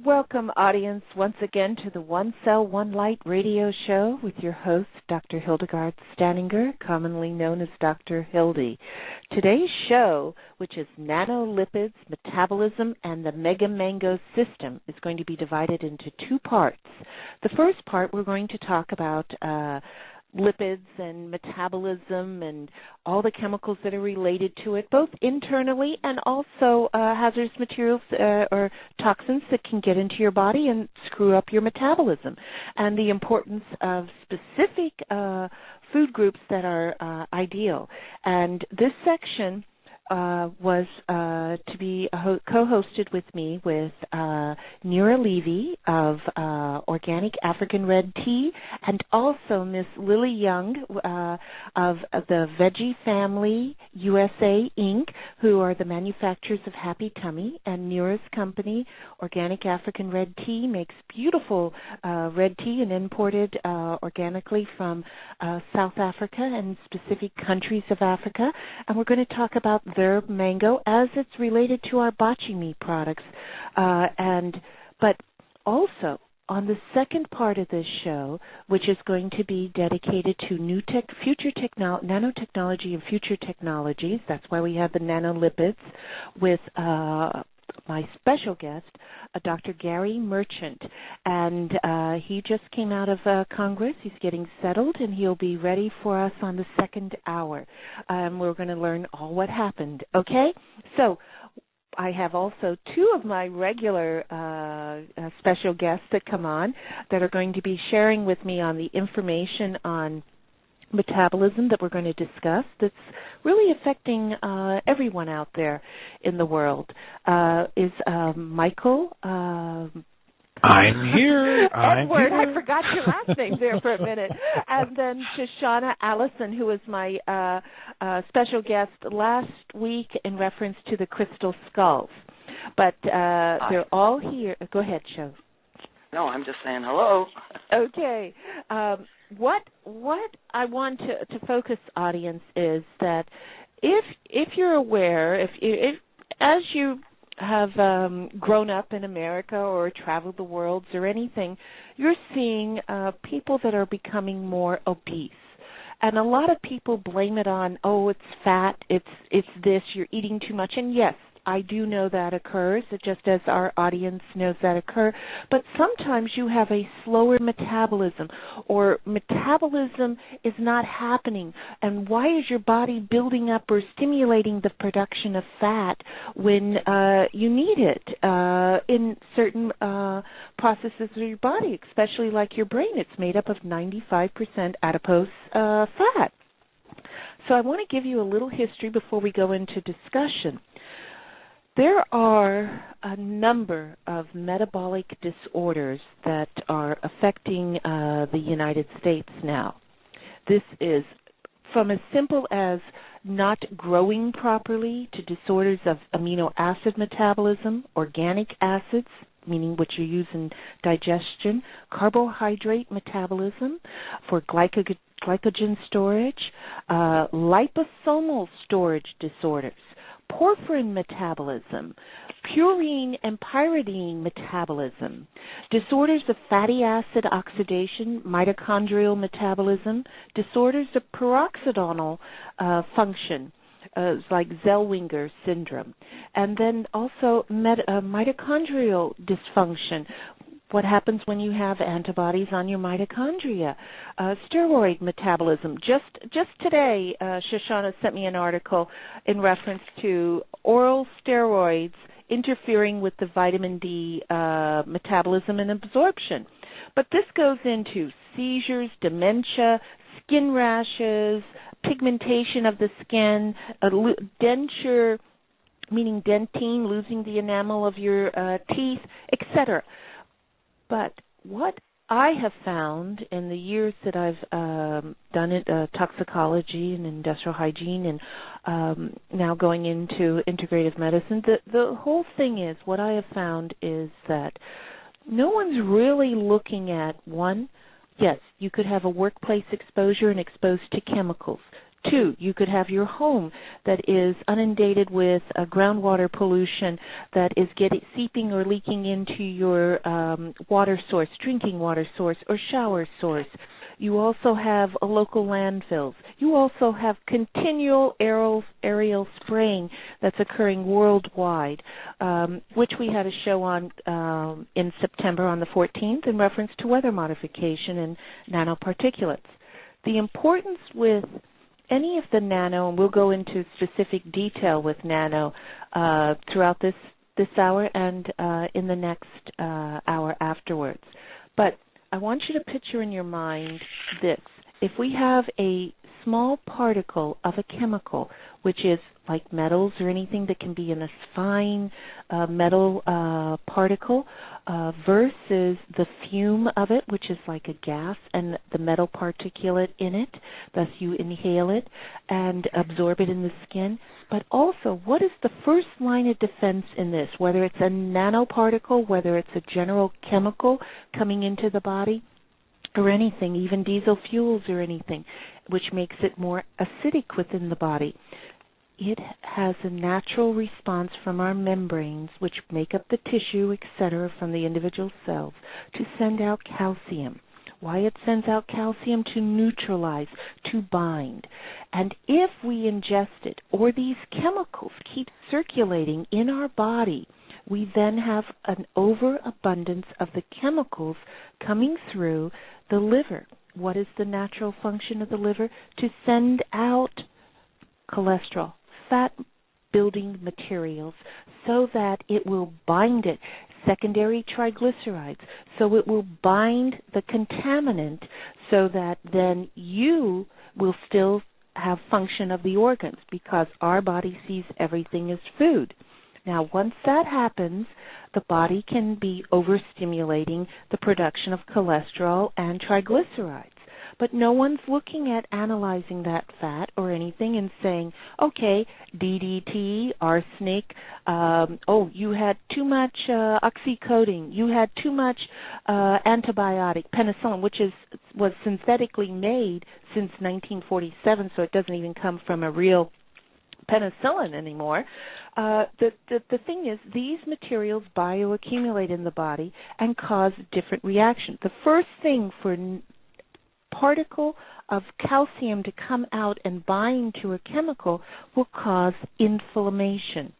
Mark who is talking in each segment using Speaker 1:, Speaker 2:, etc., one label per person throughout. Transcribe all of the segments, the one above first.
Speaker 1: Welcome, audience, once again to the One Cell, One Light radio show with your host, Dr. Hildegarde Staninger, commonly known as Dr. Hildy. Today's show, which is Nanolipids, Metabolism, and the Mega Mango System, is going to be divided into two parts. The first part, we're going to talk about lipids and metabolism and all the chemicals that are related to it, both internally and also hazardous materials or toxins that can get into your body and screw up your metabolism, and the importance of specific food groups that are ideal. And this section was to be co-hosted with me with Nira Levy of Organic African Red Tea, and also Miss Lily Young of the Veggie Family USA Inc., who are the manufacturers of Happy Tummy. And Nira's company, Organic African Red Tea, makes beautiful red tea and imported organically from South Africa and specific countries of Africa. And we're going to talk about their mango as it's related to our botchy meat products. But also, on the second part of this show, which is going to be dedicated to nanotechnology and future technologies, that's why we have the nanolipids, with my special guest, Dr. Gary Merchant. And he just came out of Congress. He's getting settled, and he'll be ready for us on the second hour. We're going to learn all what happened, okay? So I have also two of my regular special guests that come on that are going to be sharing with me on the information on metabolism that we're going to discuss that's really affecting everyone out there in the world. Is Michael...
Speaker 2: I'm here.
Speaker 1: Edward, I forgot your last name there for a minute. And then Shoshanna Allison, who was my special guest last week in reference to the crystal skulls. But they're all here. Go ahead, Sho.
Speaker 3: No, I'm just saying hello.
Speaker 1: Okay. What I want to focus, audience, is that if you're aware, if as you have grown up in America or traveled the world or anything, you're seeing people that are becoming more obese. And a lot of people blame it on, oh, it's fat, it's this, you're eating too much. And yes, I do know that occurs, just as our audience knows that occur. But sometimes you have a slower metabolism, or metabolism is not happening. And why is your body building up or stimulating the production of fat when you need it in certain processes of your body, especially like your brain? It's made up of 95% adipose fat. So I want to give you a little history before we go into discussion. There are a number of metabolic disorders that are affecting the United States now. This is from as simple as not growing properly to disorders of amino acid metabolism, organic acids, meaning what you use in digestion, carbohydrate metabolism for glycogen storage, liposomal storage disorders, porphyrin metabolism, purine and pyridine metabolism, disorders of fatty acid oxidation, mitochondrial metabolism, disorders of peroxidational function, like Zellweger syndrome, and then also mitochondrial dysfunction. What happens when you have antibodies on your mitochondria? Steroid metabolism. Just today, Shoshanna sent me an article in reference to oral steroids interfering with the vitamin D metabolism and absorption. But this goes into seizures, dementia, skin rashes, pigmentation of the skin, denture, meaning dentine, losing the enamel of your teeth, etc. But what I have found in the years that I've done it, toxicology and industrial hygiene, and now going into integrative medicine, the whole thing is, what I have found is that no one's really looking at, one, yes, you could have a workplace exposure and exposed to chemicals. too. You could have your home that is inundated with groundwater pollution that is seeping or leaking into your water source, drinking water source, or shower source. You also have local landfills. You also have continual aerial spraying that's occurring worldwide, which we had a show on in September on the 14th in reference to weather modification and nanoparticulates. The importance with any of the nano, and we'll go into specific detail with nano throughout this hour and in the next hour afterwards. But I want you to picture in your mind this. If we have a small particle of a chemical, which is like metals or anything that can be in a fine metal particle, versus the fume of it, which is like a gas, and the metal particulate in it, thus you inhale it and absorb it in the skin. But also, what is the first line of defense in this, whether it's a nanoparticle, whether it's a general chemical coming into the body, or anything, even diesel fuels or anything, which makes it more acidic within the body? It has a natural response from our membranes, which make up the tissue, etc., from the individual cells, to send out calcium. Why it sends out calcium? To neutralize, to bind. And if we ingest it, or these chemicals keep circulating in our body, we then have an overabundance of the chemicals coming through the liver. What is the natural function of the liver? To send out cholesterol, fat-building materials, so that it will bind it, secondary triglycerides, so it will bind the contaminant so that then you will still have function of the organs, because our body sees everything as food. Now, once that happens, the body can be overstimulating the production of cholesterol and triglycerides. But no one's looking at analyzing that fat or anything and saying, okay, DDT, arsenic, you had too much oxycodone, you had too much antibiotic, penicillin, which was synthetically made since 1947, so it doesn't even come from a real penicillin anymore. The thing is, these materials bioaccumulate in the body and cause different reactions. The first thing for particle of calcium to come out and bind to a chemical will cause inflammation.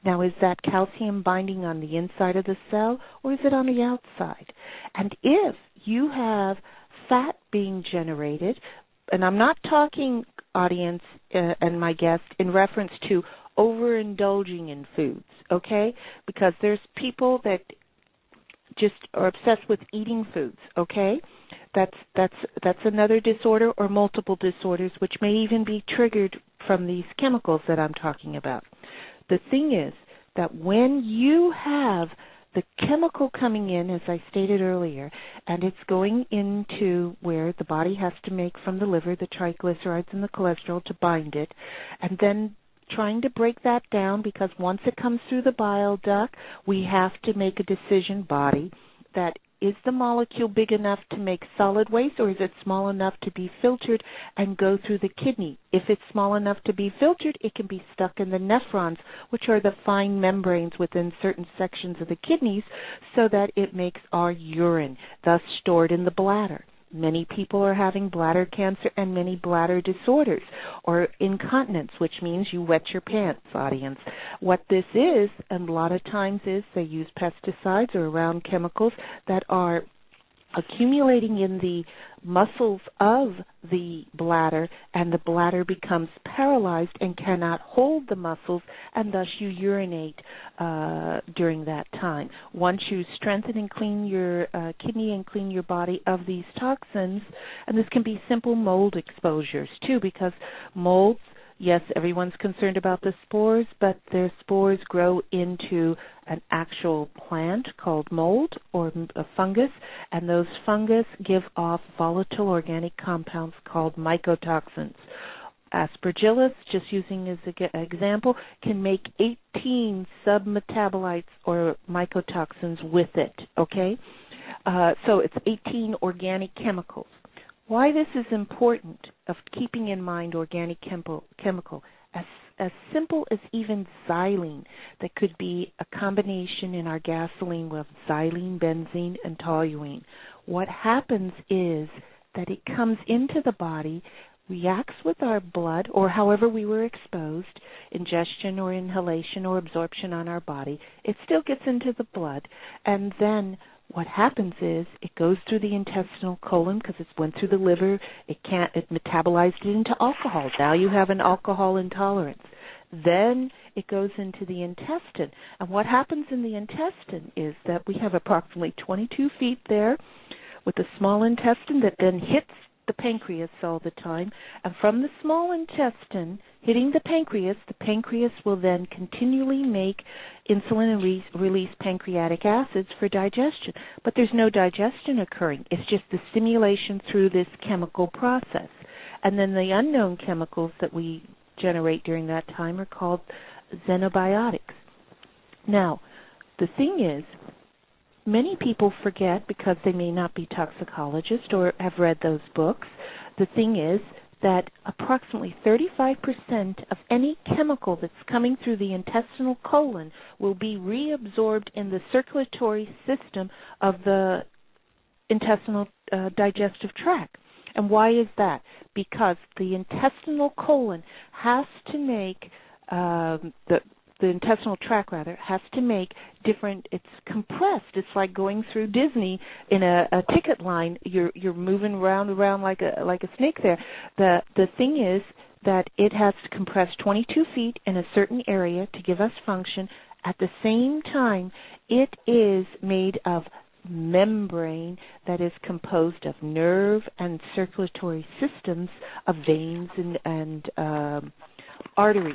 Speaker 1: Now, is that calcium binding on the inside of the cell, or is it on the outside? And if you have fat being generated, and I'm not talking, audience and my guest, in reference to overindulging in foods, okay? Because there's people that just are obsessed with eating foods, okay? That's another disorder, or multiple disorders, which may even be triggered from these chemicals that I'm talking about. The thing is that when you have the chemical coming in, as I stated earlier, and it's going into where the body has to make from the liver the triglycerides and the cholesterol to bind it, and then trying to break that down, because once it comes through the bile duct, we have to make a decision, body, that is the molecule big enough to make solid waste, or is it small enough to be filtered and go through the kidney? If it's small enough to be filtered, it can be stuck in the nephrons, which are the fine membranes within certain sections of the kidneys, so that it makes our urine, thus stored in the bladder. Many people are having bladder cancer and many bladder disorders, or incontinence, which means you wet your pants, audience. What this is, and a lot of times is, they use pesticides or around chemicals that are accumulating in the muscles of the bladder, and the bladder becomes paralyzed and cannot hold the muscles, and thus you urinate during that time. Once you strengthen and clean your kidney and clean your body of these toxins, and this can be simple mold exposures too, because molds, yes, everyone's concerned about the spores, but their spores grow into an actual plant called mold, or a fungus, and those fungus give off volatile organic compounds called mycotoxins. Aspergillus, just using as an example, can make 18 submetabolites or mycotoxins with it, okay? So it's 18 organic chemicals. Why this is important of keeping in mind organic chemical, as simple as even xylene, that could be a combination in our gasoline of xylene, benzene, and toluene. What happens is that it comes into the body, reacts with our blood, or however we were exposed, ingestion or inhalation or absorption on our body. It still gets into the blood, and then what happens is it goes through the intestinal colon because it went through the liver. It metabolized it into alcohol. Now you have an alcohol intolerance. Then it goes into the intestine. And what happens in the intestine is that we have approximately 22 feet there with the small intestine that then hits the pancreas all the time. And from the small intestine hitting the pancreas will then continually make insulin and release pancreatic acids for digestion. But there's no digestion occurring. It's just the stimulation through this chemical process. And then the unknown chemicals that we generate during that time are called xenobiotics. Now, the thing is, many people forget because they may not be toxicologists or have read those books. The thing is that approximately 35% of any chemical that's coming through the intestinal colon will be reabsorbed in the circulatory system of the intestinal digestive tract. And why is that? Because the intestinal colon has to make the intestinal tract has to make different. It's compressed. It's like going through Disney in a ticket line. You're moving around like a snake there. The thing is that it has to compress 22 feet in a certain area to give us function. At the same time, it is made of membrane that is composed of nerve and circulatory systems of veins and arteries.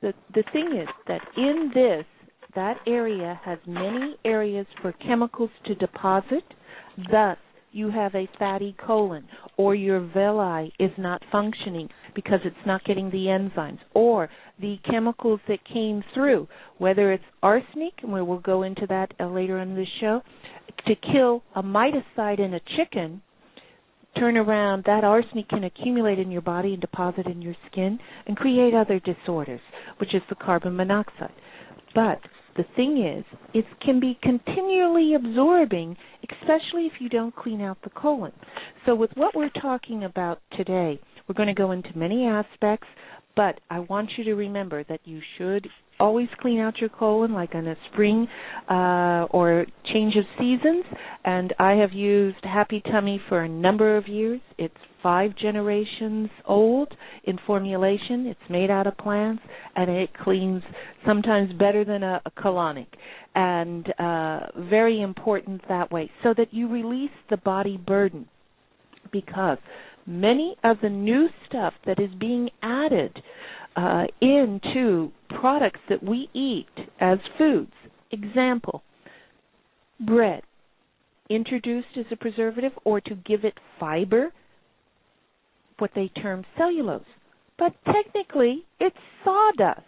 Speaker 1: The thing is that in that area has many areas for chemicals to deposit. Thus, you have a fatty colon, or your villi is not functioning because it's not getting the enzymes, or the chemicals that came through, whether it's arsenic, and we'll go into that later on in the show, to kill a mitocide in a chicken. Turn around, that arsenic can accumulate in your body and deposit in your skin and create other disorders, which is the carbon monoxide. But the thing is, it can be continually absorbing, especially if you don't clean out the colon. So with what we're talking about today, we're going to go into many aspects, but I want you to remember that you should always clean out your colon, like in a spring or change of seasons. And I have used Happy Tummy for a number of years. It's 5 generations old in formulation. It's made out of plants, and it cleans sometimes better than a colonic. And very important that way, so that you release the body burden. Because many of the new stuff that is being added into products that we eat as foods. Example, bread, introduced as a preservative or to give it fiber, what they term cellulose. But technically, it's sawdust.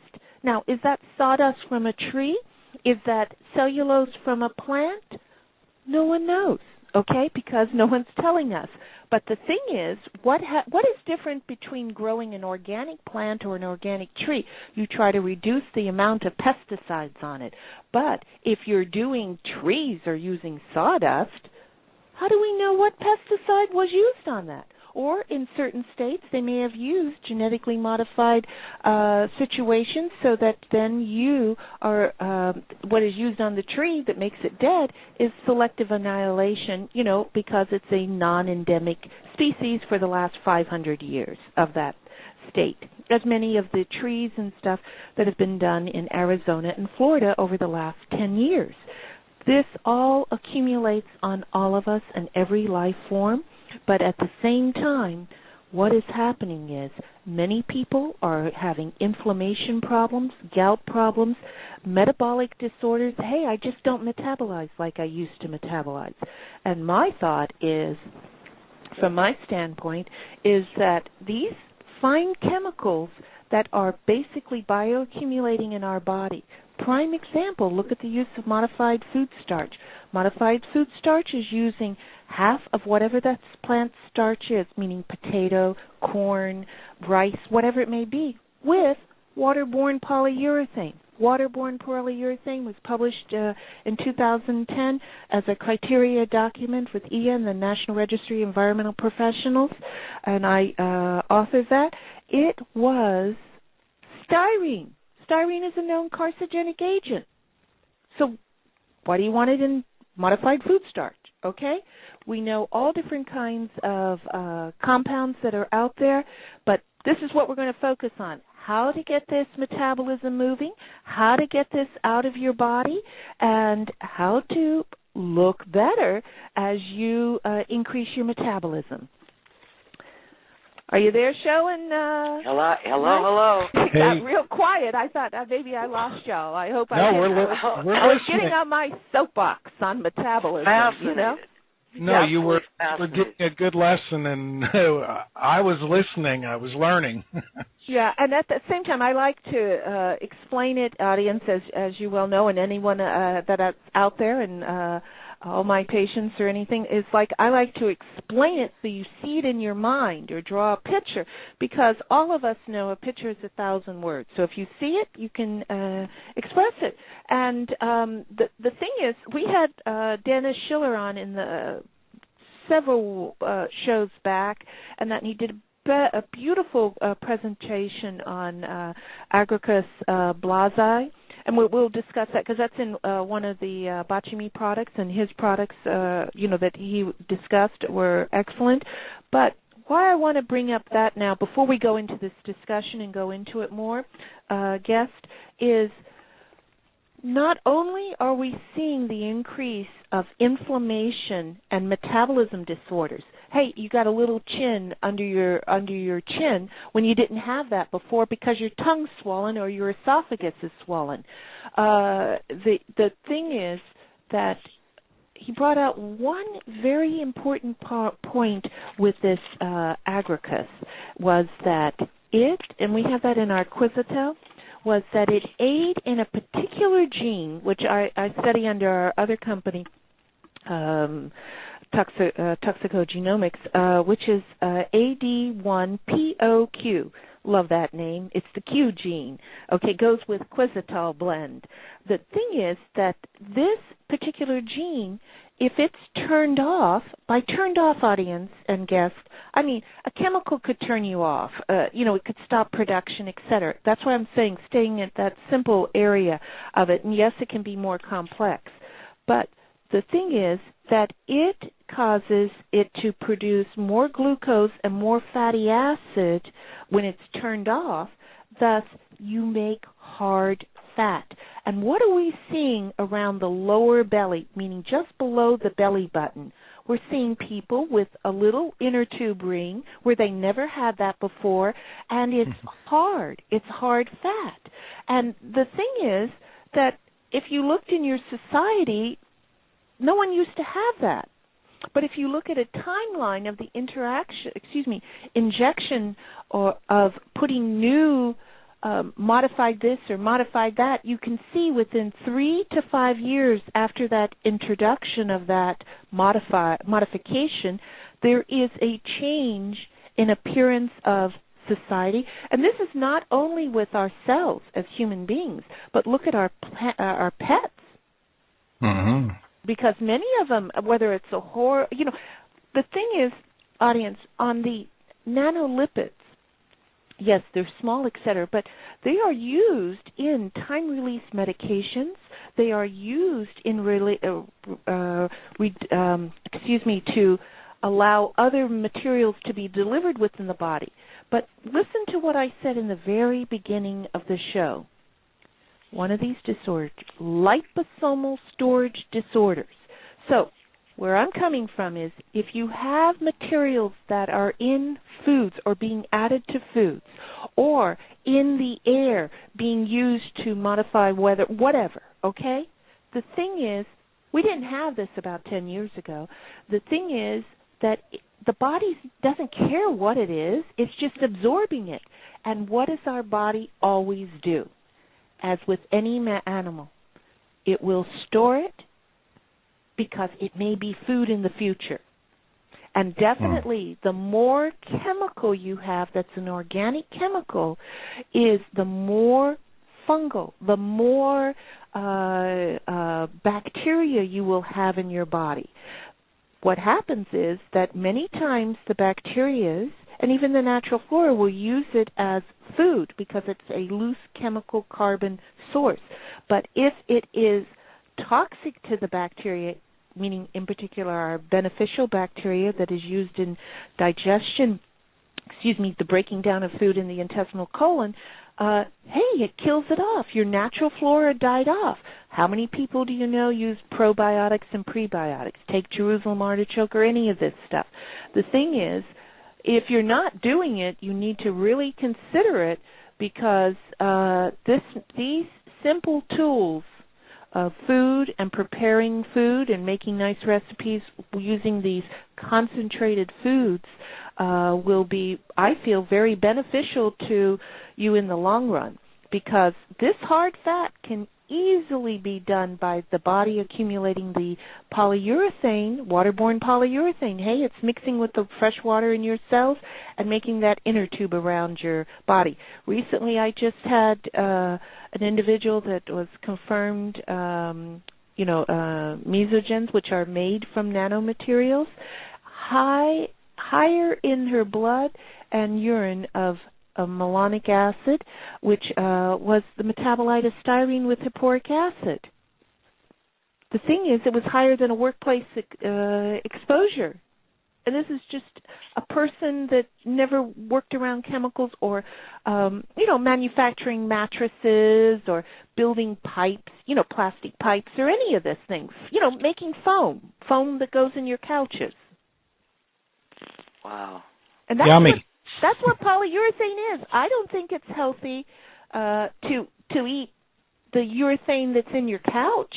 Speaker 1: Now, is that sawdust from a tree? Is that cellulose from a plant? No one knows, okay, because no one's telling us. But the thing is, what is different between growing an organic plant or an organic tree? You try to reduce the amount of pesticides on it. But if you're doing trees or using sawdust, how do we know what pesticide was used on that? Or in certain states, they may have used genetically modified situations so that then you are, what is used on the tree that makes it dead is selective annihilation, because it's a non-endemic species for the last 500 years of that state, as many of the trees and stuff that have been done in Arizona and Florida over the last 10 years. This all accumulates on all of us and every life form. But at the same time, what is happening is many people are having inflammation problems, gout problems, metabolic disorders. Hey, I just don't metabolize like I used to metabolize. And my thought is, from my standpoint, is that these fine chemicals that are basically bioaccumulating in our body. Prime example, look at the use of modified food starch. Modified food starch is using half of whatever that plant starch is, meaning potato, corn, rice, whatever it may be, with waterborne polyurethane. Waterborne polyurethane was published in 2010 as a criteria document with EA and the National Registry of Environmental Professionals, and I authored that. It was styrene. Styrene is a known carcinogenic agent. So why do you want it in modified food starch? Okay? We know all different kinds of compounds that are out there, but this is what we're going to focus on. How to get this metabolism moving, how to get this out of your body, and how to look better as you increase your metabolism. Are you there, Sho?
Speaker 3: Hello.
Speaker 1: It got real quiet. I thought maybe I lost y'all. I hope I didn't.
Speaker 2: We're
Speaker 1: was getting on my soapbox on metabolism, you know?
Speaker 2: No, you were getting a good lesson, and I was listening. I was learning.
Speaker 1: Yeah, and at the same time, I like to explain it, audience, as you well know, and anyone that's out there, and all my patients or anything, is like I like to explain it so you see it in your mind or draw a picture, because all of us know a picture is 1,000 words. So if you see it, you can express it. And the thing is, we had Dennis Schiller on in the several shows back, and that he did a beautiful presentation on Agricus blasi, and we'll discuss that because that's in one of the Bacchimi products, and his products, that he discussed were excellent. But why I want to bring up that now, before we go into this discussion and go into it more, guest, is not only are we seeing the increase of inflammation and metabolism disorders. Hey, you got a little chin under your chin when you didn't have that before because your tongue's swollen or your esophagus is swollen. The thing is that he brought out one very important point with this Agricus, was that it, and we have that in our Quizzitel, was that it aid in a particular gene, which I study under our other company, Toxicogenomics, which is AD1POQ. Love that name. It's the Q gene. Okay, goes with Quizzital blend. The thing is that this particular gene, if it's turned off, by turned off, audience and guests, I mean, a chemical could turn you off. It could stop production, etc. That's why I'm saying staying at that simple area of it. And yes, it can be more complex. But the thing is that it causes it to produce more glucose and more fatty acid when it's turned off. Thus, you make hard fat. And what are we seeing around the lower belly, meaning just below the belly button? We're seeing people with a little inner tube ring where they never had that before, and it's hard. It's hard fat. And the thing is that if you looked in your society, no one used to have that. But if you look at a timeline of the injection of putting new modified this or modified that, you can see within 3 to 5 years after that introduction of that modification, there is a change in appearance of society. And this is not only with ourselves as human beings, but look at our pets.
Speaker 2: Mm-hmm.
Speaker 1: Because many of them, whether it's a horror, the thing is, audience, on the nanolipids, yes, they're small, etc., but they are used in time-release medications. They are used in to allow other materials to be delivered within the body. But listen to what I said in the very beginning of the show. One of these disorders, liposomal storage disorders. So where I'm coming from is if you have materials that are in foods or being added to foods or in the air being used to modify weather, whatever, okay? The thing is, we didn't have this about 10 years ago. The thing is that the body doesn't care what it is. It's just absorbing it. And what does our body always do? As with any animal, it will store it because it may be food in the future. And definitely the more chemical you have that's an organic chemical is the more fungal, the more bacteria you will have in your body. What happens is that many times the bacteria and even the natural flora will use it as food because it's a loose chemical carbon source. But if it is toxic to the bacteria, meaning in particular our beneficial bacteria that is used in digestion, the breaking down of food in the intestinal colon, it kills it off. Your natural flora died off. How many people do you know use probiotics and prebiotics? Take Jerusalem artichoke or any of this stuff. The thing is, if you're not doing it, you need to really consider it because these simple tools of food and preparing food and making nice recipes using these concentrated foods will be, I feel, very beneficial to you in the long run because this hard fat can easily be done by the body accumulating the polyurethane, waterborne polyurethane. Hey, it's mixing with the fresh water in your cells and making that inner tube around your body. Recently, I just had an individual that was confirmed, mesogens, which are made from nanomaterials, higher in her blood and urine of malonic acid, which was the metabolite of styrene with hipporic acid. The thing is, it was higher than a workplace exposure. And this is just a person that never worked around chemicals or, manufacturing mattresses or building pipes, plastic pipes or any of these things, making foam that goes in your couches.
Speaker 3: Wow.
Speaker 1: And that's
Speaker 2: yummy.
Speaker 1: That's what polyurethane is. I don't think it's healthy to eat the urethane that's in your couch,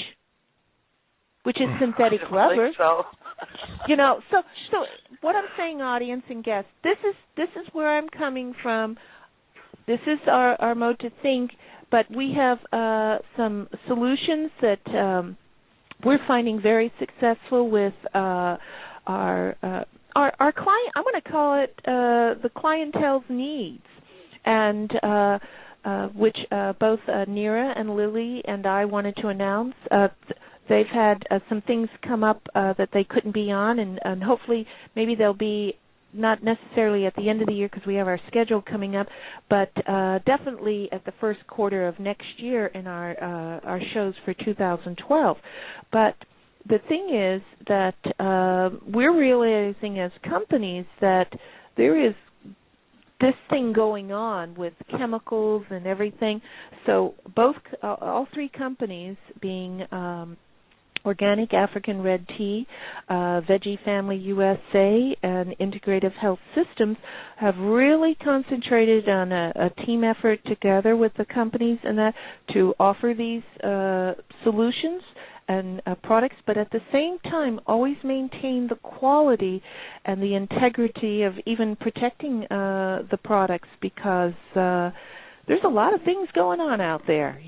Speaker 1: which is synthetic rubber.
Speaker 3: So.
Speaker 1: So what I'm saying, audience and guests, this is where I'm coming from. This is our mode to think, but we have some solutions that we're finding very successful with our client. I'm going to call it the clientele's needs, and which both Nira and Lily and I wanted to announce. They've had some things come up that they couldn't be on, and hopefully maybe they'll be not necessarily at the end of the year because we have our schedule coming up, but definitely at the first quarter of next year in our shows for 2012. But the thing is that we're realizing as companies that there is this thing going on with chemicals and everything. So all three companies being Organic African Red Tea, Veggie Family USA, and Integrative Health Systems have really concentrated on a team effort together with the companies and that to offer these solutions and products, but at the same time always maintain the quality and the integrity of even protecting the products because there's a lot of things going on out there,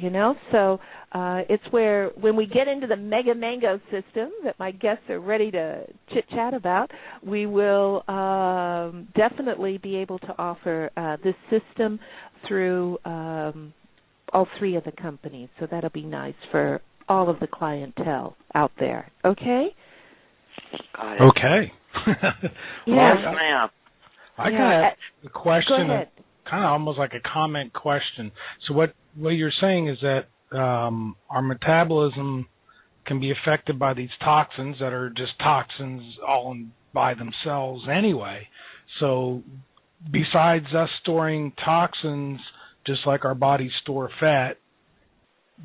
Speaker 1: So it's where when we get into the Mega Mango system that my guests are ready to chit-chat about, we will definitely be able to offer this system through all three of the companies. So that'll be nice for all of the clientele out there. Okay?
Speaker 3: Got it.
Speaker 2: Okay.
Speaker 1: Yeah.
Speaker 3: Yes, ma'am.
Speaker 2: I got a question.
Speaker 1: Go ahead.
Speaker 2: Kind of almost like a comment question. So what you're saying is that our metabolism can be affected by these toxins that are just toxins all by themselves anyway. So besides us storing toxins, just like our bodies store fat,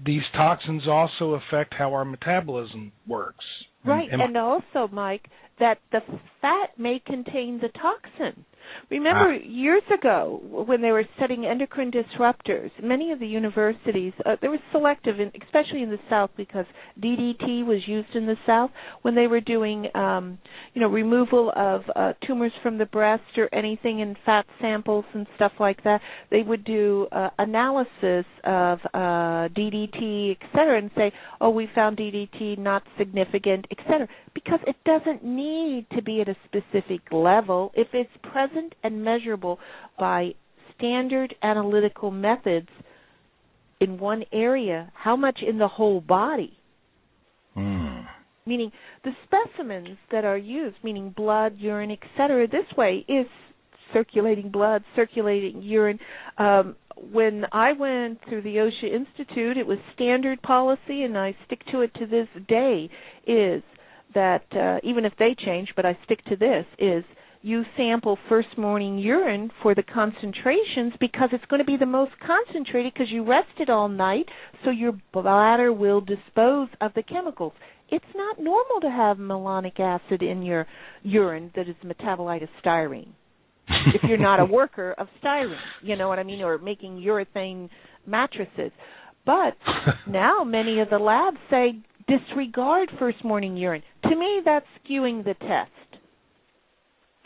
Speaker 2: these toxins also affect how our metabolism works.
Speaker 1: Right, and also, Mike, that the fat may contain the toxin. Remember, years ago, when they were studying endocrine disruptors, many of the universities, they were selective, especially in the South, because DDT was used in the South. When they were doing, removal of tumors from the breast or anything in fat samples and stuff like that, they would do analysis of DDT, et cetera, and say, oh, we found DDT not significant, et cetera, because it doesn't need to be at a specific level. If it's present and measurable by standard analytical methods in one area, how much in the whole body? Meaning the specimens that are used, meaning blood, urine, etc., this way is circulating blood, circulating urine. When I went through the OSHA Institute, it was standard policy, and I stick to it to this day, is that even if they change, but I stick to this, is you sample first morning urine for the concentrations because it's going to be the most concentrated because you rested all night, so your bladder will dispose of the chemicals. It's not normal to have malonic acid in your urine that is metabolite of styrene. If you're not a worker of styrene, you know what I mean, or making urethane mattresses. But now many of the labs say disregard first morning urine. To me, that's skewing the test.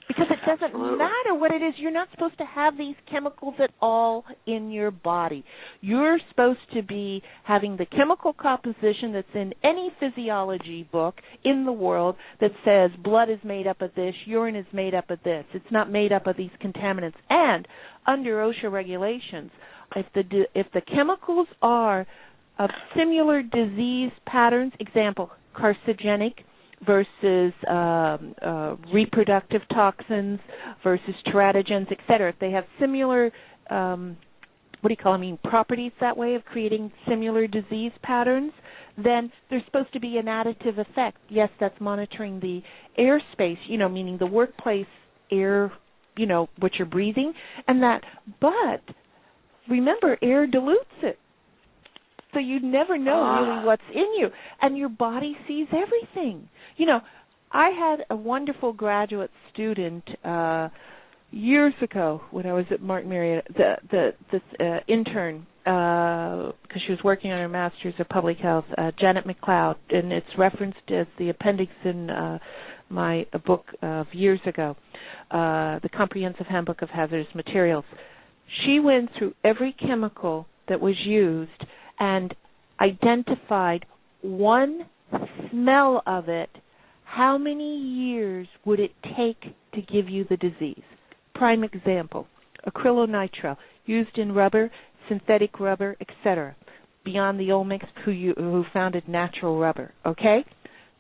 Speaker 1: Because it doesn't matter what it is. You're not supposed to have these chemicals at all in your body. You're supposed to be having the chemical composition that's in any physiology book in the world that says blood is made up of this, urine is made up of this. It's not made up of these contaminants. And under OSHA regulations, if the chemicals are of similar disease patterns, example, carcinogenic, versus reproductive toxins versus teratogens, et cetera. If they have similar, properties that way of creating similar disease patterns, then there's supposed to be an additive effect. Yes, that's monitoring the airspace, meaning the workplace air, what you're breathing, and that. But remember, air dilutes it. So you never know really what's in you, and your body sees everything. I had a wonderful graduate student years ago when I was at Martin Marietta, this intern, because she was working on her master's of public health, Janet McLeod, and it's referenced as the appendix in my book of years ago, the Comprehensive Handbook of Hazardous Materials. She went through every chemical that was used and identified one smell of it. How many years would it take to give you the disease? Prime example, acrylonitrile, used in rubber, synthetic rubber, etc. Beyond the Olmecs who founded natural rubber, okay?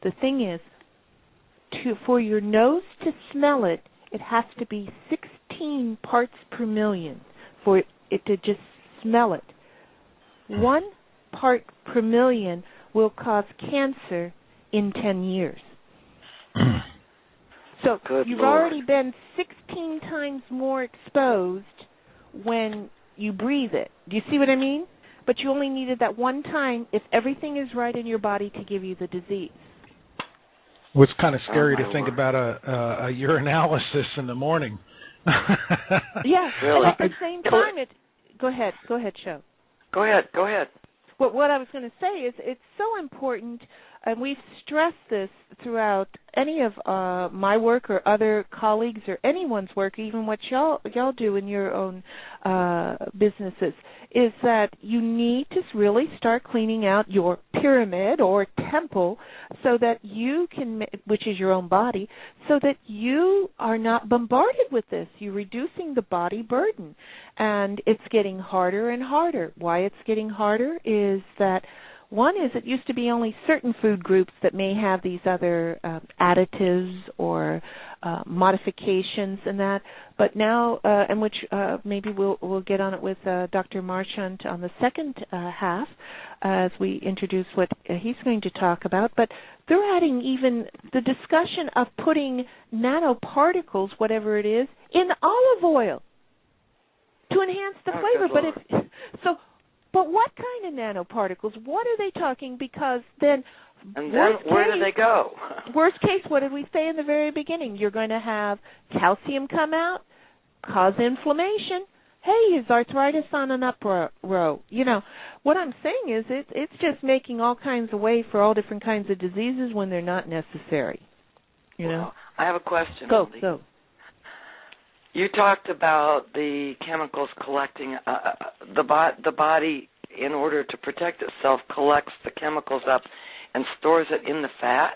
Speaker 1: The thing is, for your nose to smell it, it has to be 16 parts per million for it to just smell it. 1 part per million will cause cancer in 10 years. So you've already been 16 times more exposed when you breathe it. Do you see what I mean? But you only needed that one time if everything is right in your body to give you the disease.
Speaker 2: Well, it's kind of scary to think about a urinalysis in the morning.
Speaker 1: Yeah, really? And at the same time, go ahead, Sho.
Speaker 3: Go ahead.
Speaker 1: What I was going to say is it's so important, and we've stressed this throughout any of my work or other colleagues or anyone's work, even what y'all do in your own businesses, is that you need to really start cleaning out your pyramid or temple so that you can, which is your own body, so that you are not bombarded with this. You're reducing the body burden, and it's getting harder and harder. Why it's getting harder is that one is it used to be only certain food groups that may have these other additives or modifications and that, but now, and which maybe we'll get on it with Dr. Marchant on the second half as we introduce what he's going to talk about, but they're adding even the discussion of putting nanoparticles, whatever it is, in olive oil to enhance the flavor. But what kind of nanoparticles? What are they talking? Because then,
Speaker 3: where do they go?
Speaker 1: Worst case, what did we say in the very beginning? You're going to have calcium come out, cause inflammation. Hey, is arthritis on an up row? You know, what I'm saying is it's just making all kinds of way for all different kinds of diseases when they're not necessary. You know?
Speaker 3: Well, I have a question.
Speaker 1: Go.
Speaker 3: You talked about the chemicals collecting, the body, in order to protect itself, collects the chemicals up and stores it in the fat.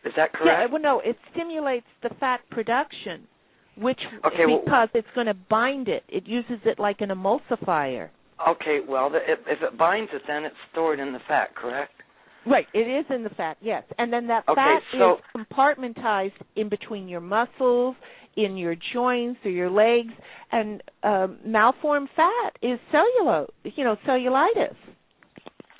Speaker 3: Is that correct?
Speaker 1: Yeah, well, no, it stimulates the fat production, which because it's going to bind it. It uses it like an emulsifier.
Speaker 3: Okay, well, if it binds it, then it's stored in the fat, correct?
Speaker 1: Right, it is in the fat, yes. And then that fat is compartmentized in between your muscles, in your joints or your legs, and malformed fat is cellulitis.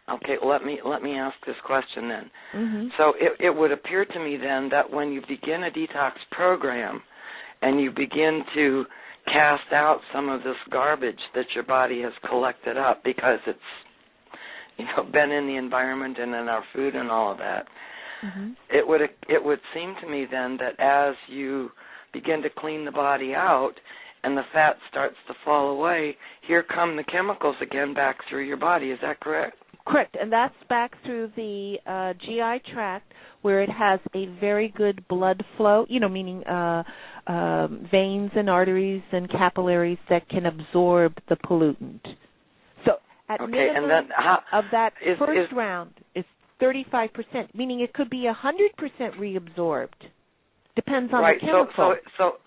Speaker 3: Okay, let me ask this question then.
Speaker 1: Mm-hmm.
Speaker 3: So it would appear to me then that when you begin a detox program and you begin to cast out some of this garbage that your body has collected up because it's been in the environment and in our food and all of that,
Speaker 1: mm-hmm.
Speaker 3: it would seem to me then that as you begin to clean the body out and the fat starts to fall away, here come the chemicals again back through your body. Is that correct?
Speaker 1: Correct, and that's back through the GI tract where it has a very good blood flow, meaning veins and arteries and capillaries that can absorb the pollutant. So at minimum of that first round is 35%, meaning it could be 100% reabsorbed. Depends on the chemical.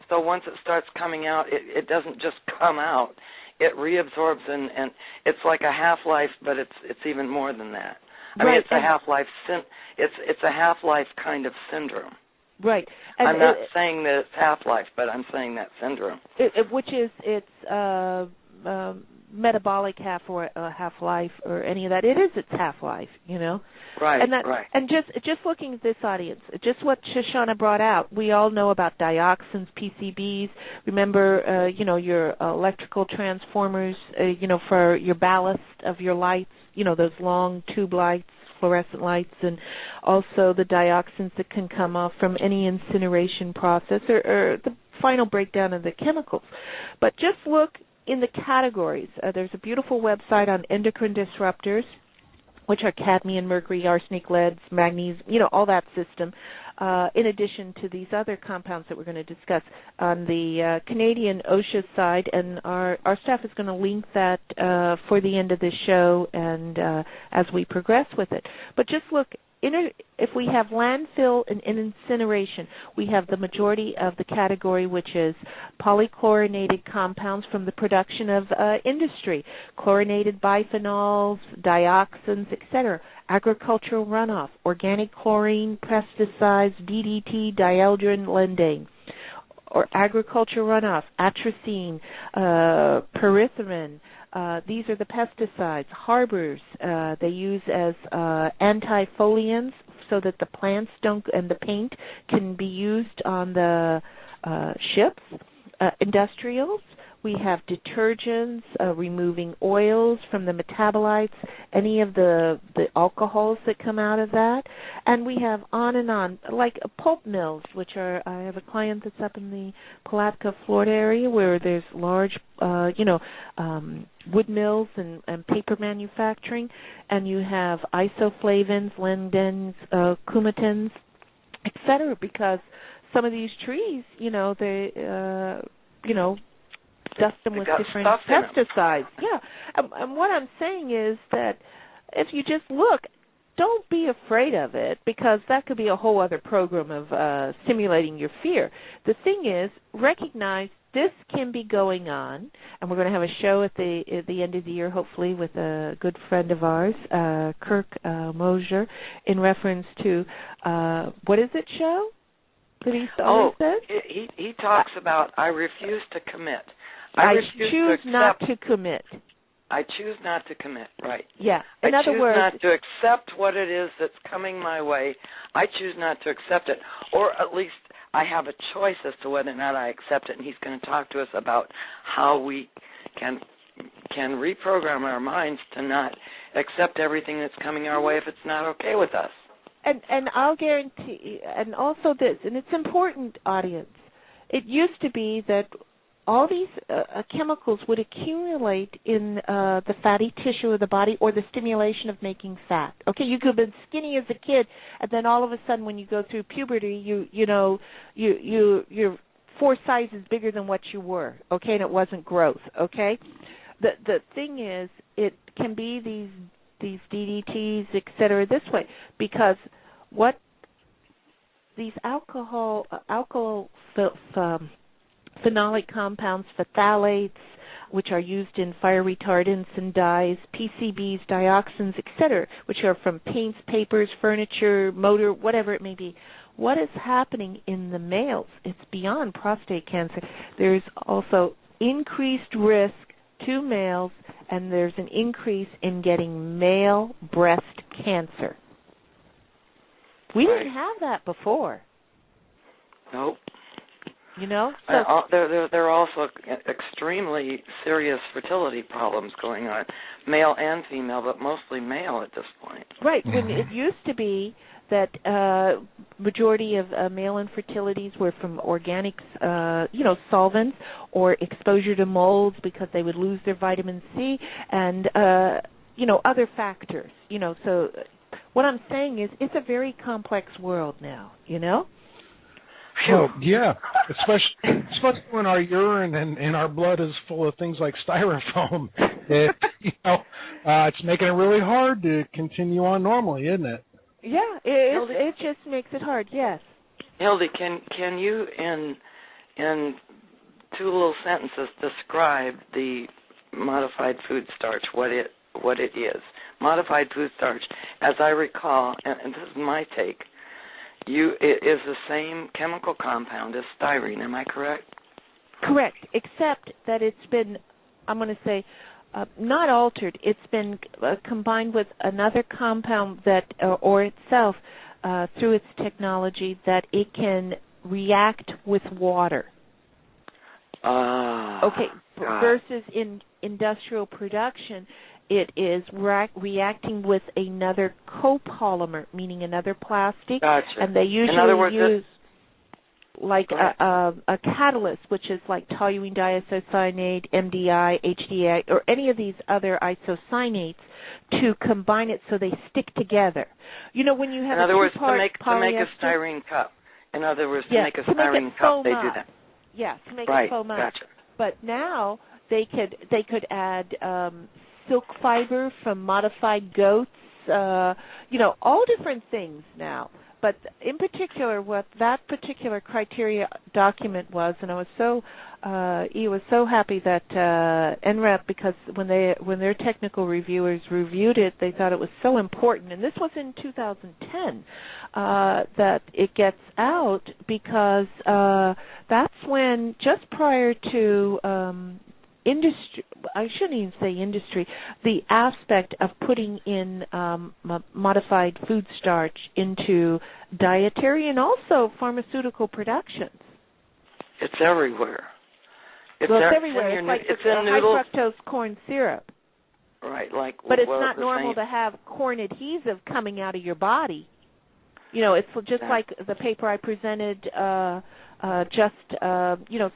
Speaker 3: So once it starts coming out, it doesn't just come out. It reabsorbs and it's like a half-life, but it's even more than that. I mean, it's a half-life. It's a half-life kind of syndrome.
Speaker 1: Right.
Speaker 3: And I'm not saying that it's half-life, but I'm saying that syndrome.
Speaker 1: Which is it's metabolic half-life or any of that. It is its half-life,
Speaker 3: Right.
Speaker 1: Right. And just looking at this audience, just what Shoshanna brought out, we all know about dioxins, PCBs. Remember, your electrical transformers, for your ballast of your lights, those long tube lights, fluorescent lights, and also the dioxins that can come off from any incineration process or the final breakdown of the chemicals. But just look in the categories. There's a beautiful website on endocrine disruptors, which are cadmium, mercury, arsenic, leads, magnesium, all that system, in addition to these other compounds that we're going to discuss on the Canadian OSHA side, and our staff is going to link that for the end of this show and as we progress with it. But just look, if we have landfill and incineration, we have the majority of the category, which is polychlorinated compounds from the production of industry, chlorinated biphenyls, dioxins, etc., agricultural runoff, organic chlorine, pesticides, DDT, dieldrin, lindane, or agriculture runoff, atrazine, pyrethrin. These are the pesticides. Harbors, they use as antifoliants so that the plants and the paint can be used on the ships. Industrials, we have detergents, removing oils from the metabolites, any of the alcohols that come out of that. And we have on and on, like pulp mills, which are, I have a client that's up in the Palatka, Florida area where there's large, wood mills and paper manufacturing, and you have isoflavins, lindens, coumatins, etc., because some of these trees, they, dust them with different pesticides. Yeah, and what I'm saying is that if you just look, don't be afraid of it, because that could be a whole other program of stimulating your fear. The thing is, recognize this can be going on, and we're going to have a show at the end of the year, hopefully, with a good friend of ours, Kirk Mosier, in reference to, what is it, show? That he always says?
Speaker 3: He talks about, I refuse to commit.
Speaker 1: I choose not to commit.
Speaker 3: I choose not to commit, right.
Speaker 1: Yeah. In other words,
Speaker 3: I choose not to accept what it is that's coming my way. I choose not to accept it, or at least I have a choice as to whether or not I accept it, and he's going to talk to us about how we can reprogram our minds to not accept everything that's coming our way if it's not okay with us.
Speaker 1: And I'll guarantee, and also this, and it's important, audience, it used to be that all these chemicals would accumulate in the fatty tissue of the body, or the stimulation of making fat. Okay, you could have been skinny as a kid, and then all of a sudden, when you go through puberty, you're 4 sizes bigger than what you were. Okay, and it wasn't growth. Okay, the thing is, it can be these DDTs, et cetera, this way, because what these phenolic compounds, phthalates, which are used in fire retardants and dyes, PCBs, dioxins, etc., which are from paints, papers, furniture, motor, whatever it may be. What is happening in the males? It's beyond prostate cancer. There's also increased risk to males, and there's an increase in getting male breast cancer. We didn't have that before.
Speaker 3: Nope.
Speaker 1: So
Speaker 3: there are also extremely serious fertility problems going on, male and female, but mostly male at this point.
Speaker 1: Right. When it used to be that majority of male infertilities were from organics, solvents, or exposure to molds because they would lose their vitamin C, and other factors. So what I'm saying is, it's a very complex world now.
Speaker 2: Oh, yeah, especially when our urine and our blood is full of things like styrofoam. It's making it really hard to continue on normally, isn't it?
Speaker 1: Yeah, it just makes it hard. Yes.
Speaker 3: Hildy, can you in 2 little sentences describe the modified food starch, what it is? Modified food starch, as I recall, and this is my take, it is the same chemical compound as styrene. Am I correct?
Speaker 1: Correct, except that it's been, I'm going to say, not altered. It's been combined with another compound that, or itself, through its technology, that it can react with water. Okay, versus in industrial production, it is reacting with another copolymer, meaning another plastic.
Speaker 3: Gotcha.
Speaker 1: And they usually use like a catalyst, which is like toluene diisocyanate, MDI, HDI, or any of these other isocyanates, to combine it so they stick together. When you have
Speaker 3: in other words,
Speaker 1: to make
Speaker 3: a styrene cup. In other words, to make a styrene cup, they do that.
Speaker 1: Yeah, to make it foam up.
Speaker 3: Gotcha.
Speaker 1: But now they could add silk fiber from modified goats, all different things now. But in particular, what that particular criteria document was, and I was he was so happy that NREP, because when their technical reviewers reviewed it, they thought it was so important. And this was in 2010 that it gets out, because that's when, just prior to industry, I shouldn't even say industry, the aspect of putting in modified food starch into dietary and also pharmaceutical productions.
Speaker 3: It's everywhere.
Speaker 1: It's everywhere. It's like high fructose corn syrup.
Speaker 3: Right,
Speaker 1: but it's not normal to have corn adhesive coming out of your body. It's just like the paper I presented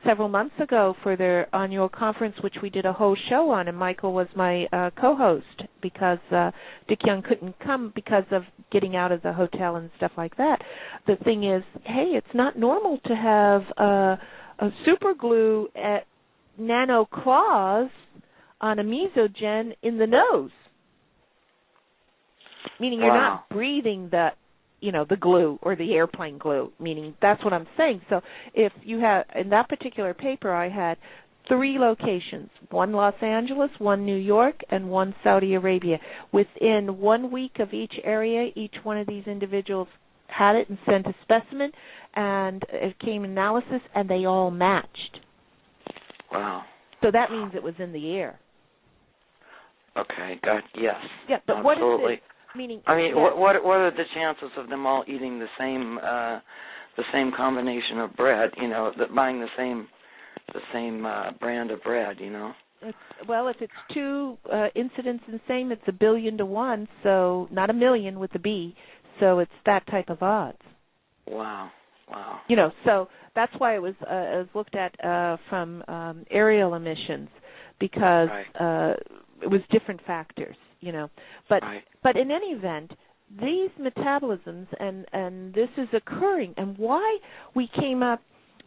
Speaker 1: several months ago for their annual conference, which we did a whole show on, and Michael was my co-host, because Dick Young couldn't come because of getting out of the hotel and stuff like that. The thing is, hey, it's not normal to have a super glue at nano claws on a mesogen in the nose, meaning you're not breathing the glue or the airplane glue, meaning that's what I'm saying. So if you have, in that particular paper, I had 3 locations, one Los Angeles, one New York, and one Saudi Arabia. Within 1 week of each area, each one of these individuals had it and sent a specimen, and it came analysis, and they all matched.
Speaker 3: Wow.
Speaker 1: So that means it was in the air.
Speaker 3: Okay, yes.
Speaker 1: Yeah, but
Speaker 3: absolutely.
Speaker 1: What is it?
Speaker 3: What are the chances of them all eating the same combination of bread? Buying the same brand of bread.
Speaker 1: Well, if it's 2 incidents in the same, it's 1 billion to 1. So not a million with a B. So it's that type of odds.
Speaker 3: Wow. Wow.
Speaker 1: So that's why it was looked at from aerial emissions, because it was different factors, But in any event, these metabolisms, and this is occurring, and why we came up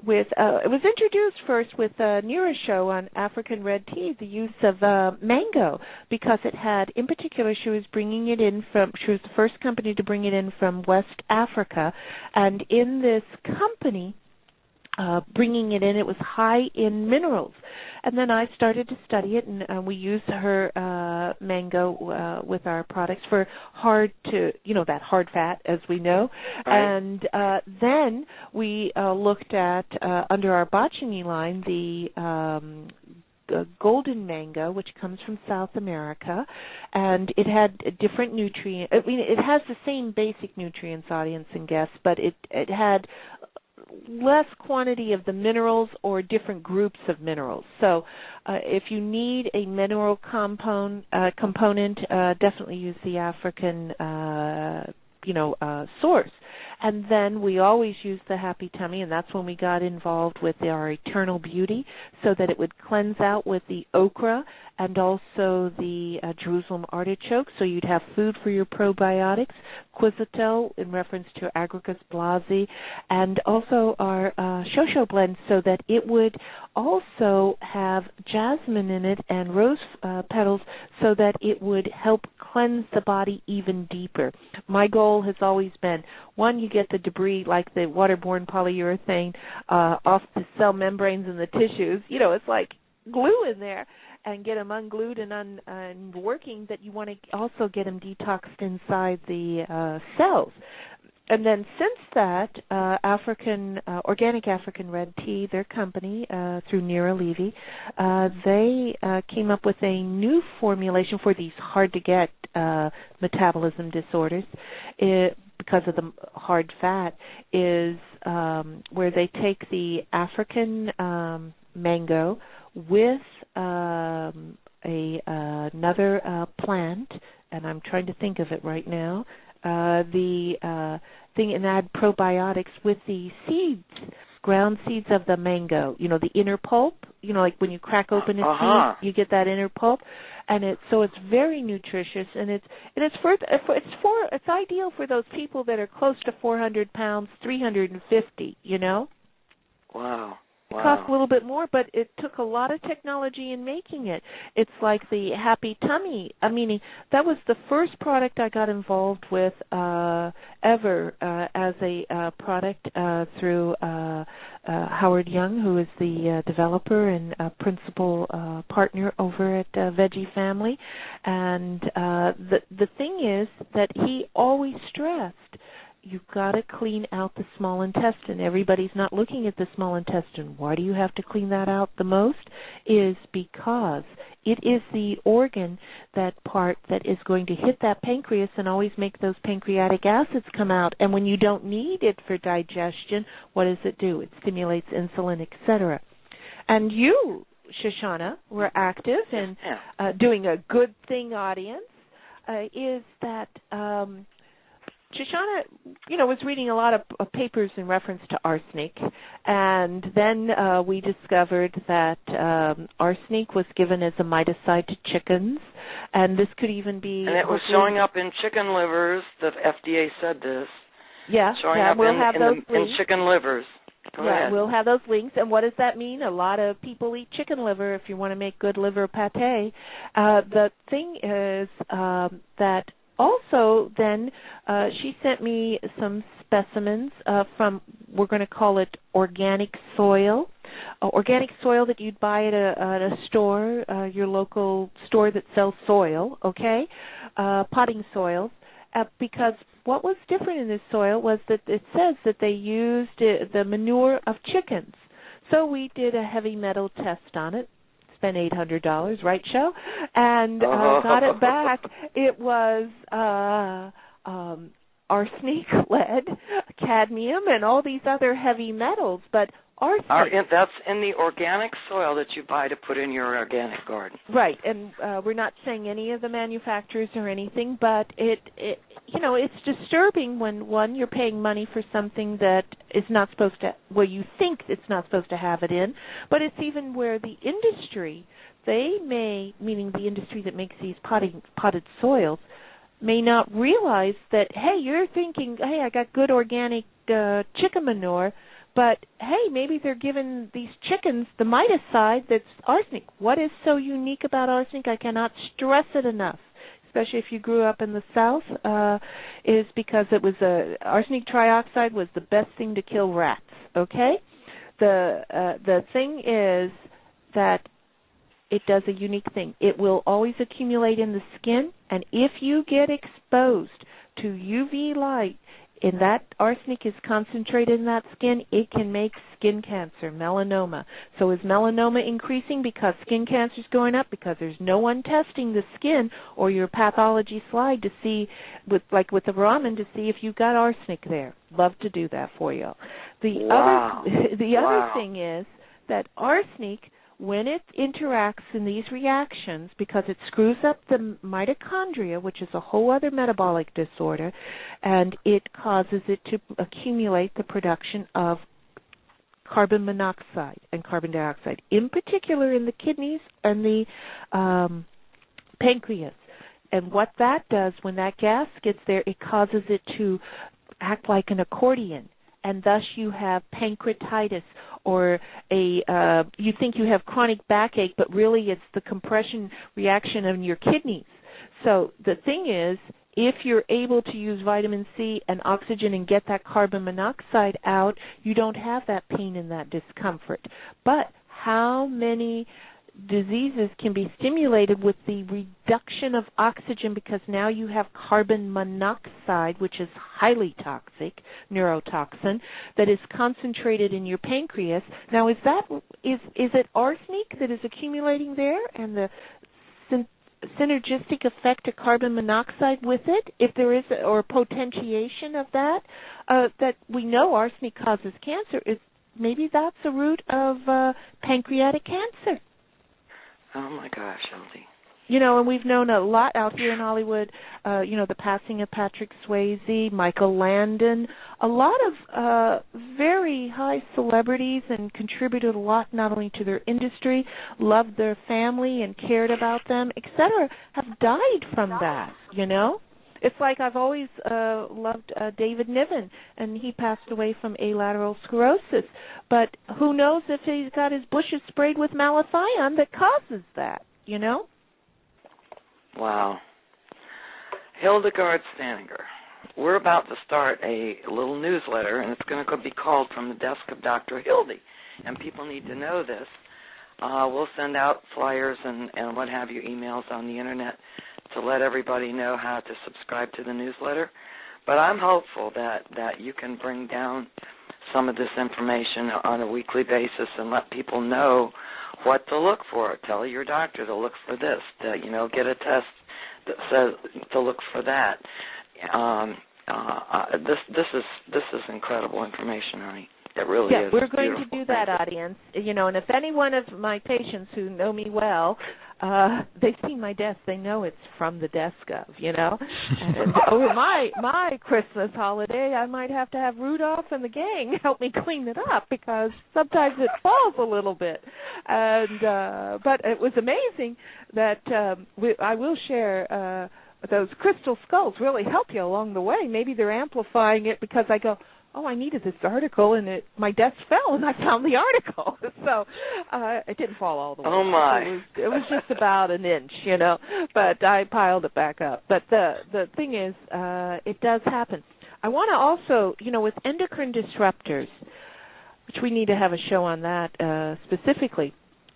Speaker 1: with, it was introduced first with Nira's show on African red tea, the use of mango, because it had, in particular, she was the first company to bring it in from West Africa, and in this company, bringing it in, it was high in minerals. And then I started to study it, and we use her mango with our products for that hard fat, as we know.
Speaker 3: Right.
Speaker 1: And then we looked at, under our botany line, the golden mango, which comes from South America, and it had different nutrients. I mean, it has the same basic nutrients, audience and guests, but it had less quantity of the minerals or different groups of minerals. So if you need a mineral component, definitely use the African source. And then we always use the Happy Tummy, and that's when we got involved with our Eternal Beauty, so that it would cleanse out with the okra and also the Jerusalem artichoke, so you'd have food for your probiotics, Quisito in reference to Agaricus blasi, and also our Shosho blend, so that it would also have jasmine in it and rose petals, so that it would help cleanse the body even deeper. My goal has always been, one, you get the debris like the waterborne polyurethane off the cell membranes and the tissues. It's like glue in there, and get them unglued and working, that you want to also get them detoxed inside the cells. And then since that, Organic African Red Tea, their company, through Nira Levy, they came up with a new formulation for these hard-to-get metabolism disorders, because of the hard fat, is where they take the African mango with another plant, and I'm trying to think of it right now, and add probiotics with the seeds, ground seeds of the mango, the inner pulp, like when you crack open a seed, you get that inner pulp, and it's very nutritious, and it's ideal for those people that are close to 400 pounds, 350,
Speaker 3: Wow.
Speaker 1: It costs a little bit more, but it took a lot of technology in making it. It's like the Happy Tummy. I mean, that was the first product I got involved with ever as a product through Howard Young, who is the developer and principal partner over at Veggie Family. And the thing is that he always stressed, you've got to clean out the small intestine. Everybody's not looking at the small intestine. Why do you have to clean that out the most? Is because it is the organ, that part that is going to hit that pancreas and always make those pancreatic acids come out. And when you don't need it for digestion, what does it do? It stimulates insulin, etc. And you, Shoshanna, were active in doing a good thing, audience, is that Shoshanna, was reading a lot of papers in reference to arsenic, and then we discovered that arsenic was given as a miticide to chickens, and this could even be...
Speaker 3: And it was showing up in chicken livers. The FDA said this.
Speaker 1: We'll have those links.
Speaker 3: In chicken livers. Go ahead.
Speaker 1: We'll have those links. And what does that mean? A lot of people eat chicken liver if you want to make good liver pate. The thing is that... Also, then, she sent me some specimens from, we're going to call it organic soil. Organic soil that you'd buy at a store, your local store that sells soil, okay? Potting soil. Because what was different in this soil was that it says that they used the manure of chickens. So we did a heavy metal test on it. Spent $800, right, Sho? And got it back. It was arsenic, lead, cadmium, and all these other heavy metals. But arsenic.
Speaker 3: That's in the organic soil that you buy to put in your organic garden.
Speaker 1: Right, and we're not saying any of the manufacturers or anything, but it's disturbing when, one, you're paying money for something that is not supposed to, well, you think it's not supposed to have it in, but it's even where the industry, meaning the industry that makes these potted soils, may not realize that, hey, you're thinking, hey, I got good organic chicken manure, but, hey, maybe they're giving these chickens the miticide that's arsenic. What is so unique about arsenic? I cannot stress it enough, especially if you grew up in the South, is because it was arsenic trioxide was the best thing to kill rats, okay? The thing is that it does a unique thing. It will always accumulate in the skin, and if you get exposed to UV light, and that arsenic is concentrated in that skin, it can make skin cancer, melanoma. So is melanoma increasing because skin cancer is going up? Because there's no one testing the skin or your pathology slide to see, with the ramen, to see if you've got arsenic there. Love to do that for you. The other thing is that arsenic, when it interacts in these reactions, because it screws up the mitochondria, which is a whole other metabolic disorder, and it causes it to accumulate the production of carbon monoxide and carbon dioxide, in particular in the kidneys and the pancreas. And what that does, when that gas gets there, it causes it to act like an accordion, and thus you have pancreatitis, or you think you have chronic backache, but really it's the compression reaction in your kidneys. So the thing is, if you're able to use vitamin C and oxygen and get that carbon monoxide out, you don't have that pain and that discomfort. But how many diseases can be stimulated with the reduction of oxygen, because now you have carbon monoxide, which is highly toxic, neurotoxin, that is concentrated in your pancreas. Now, is it arsenic that is accumulating there, and the synergistic effect of carbon monoxide with it, if there is, or potentiation of that, that we know arsenic causes cancer, maybe that's a root of pancreatic cancer.
Speaker 3: Oh, my gosh, Hildy.
Speaker 1: And we've known a lot out here in Hollywood, the passing of Patrick Swayze, Michael Landon, a lot of very high celebrities, and contributed a lot not only to their industry, loved their family and cared about them, etc., have died from that, It's like I've always loved David Niven, and he passed away from alateral sclerosis. But who knows if he's got his bushes sprayed with malathion that causes that,
Speaker 3: Wow. Hildegarde Staninger, we're about to start a little newsletter, and it's going to be called From the Desk of Dr. Hildy, and people need to know this. We'll send out flyers and what have you, emails on the Internet, to let everybody know how to subscribe to the newsletter. But I'm hopeful that you can bring down some of this information on a weekly basis and let people know what to look for. Tell your doctor to look for this, get a test that says to look for that. This is incredible information, honey. It really is.
Speaker 1: Yeah, we're going to do that, audience. And if any one of my patients who know me well, they've seen my desk, they know it's from the desk of, And over my Christmas holiday, I might have to have Rudolph and the gang help me clean it up, because sometimes it falls a little bit. And but it was amazing that I will share those crystal skulls really help you along the way. Maybe they're amplifying it, because I go, oh, I needed this article, and my desk fell, and I found the article. So it didn't fall all the way.
Speaker 3: Oh, my.
Speaker 1: It was just about an inch, but I piled it back up. But the thing is, it does happen. I want to also, with endocrine disruptors, which we need to have a show on that specifically,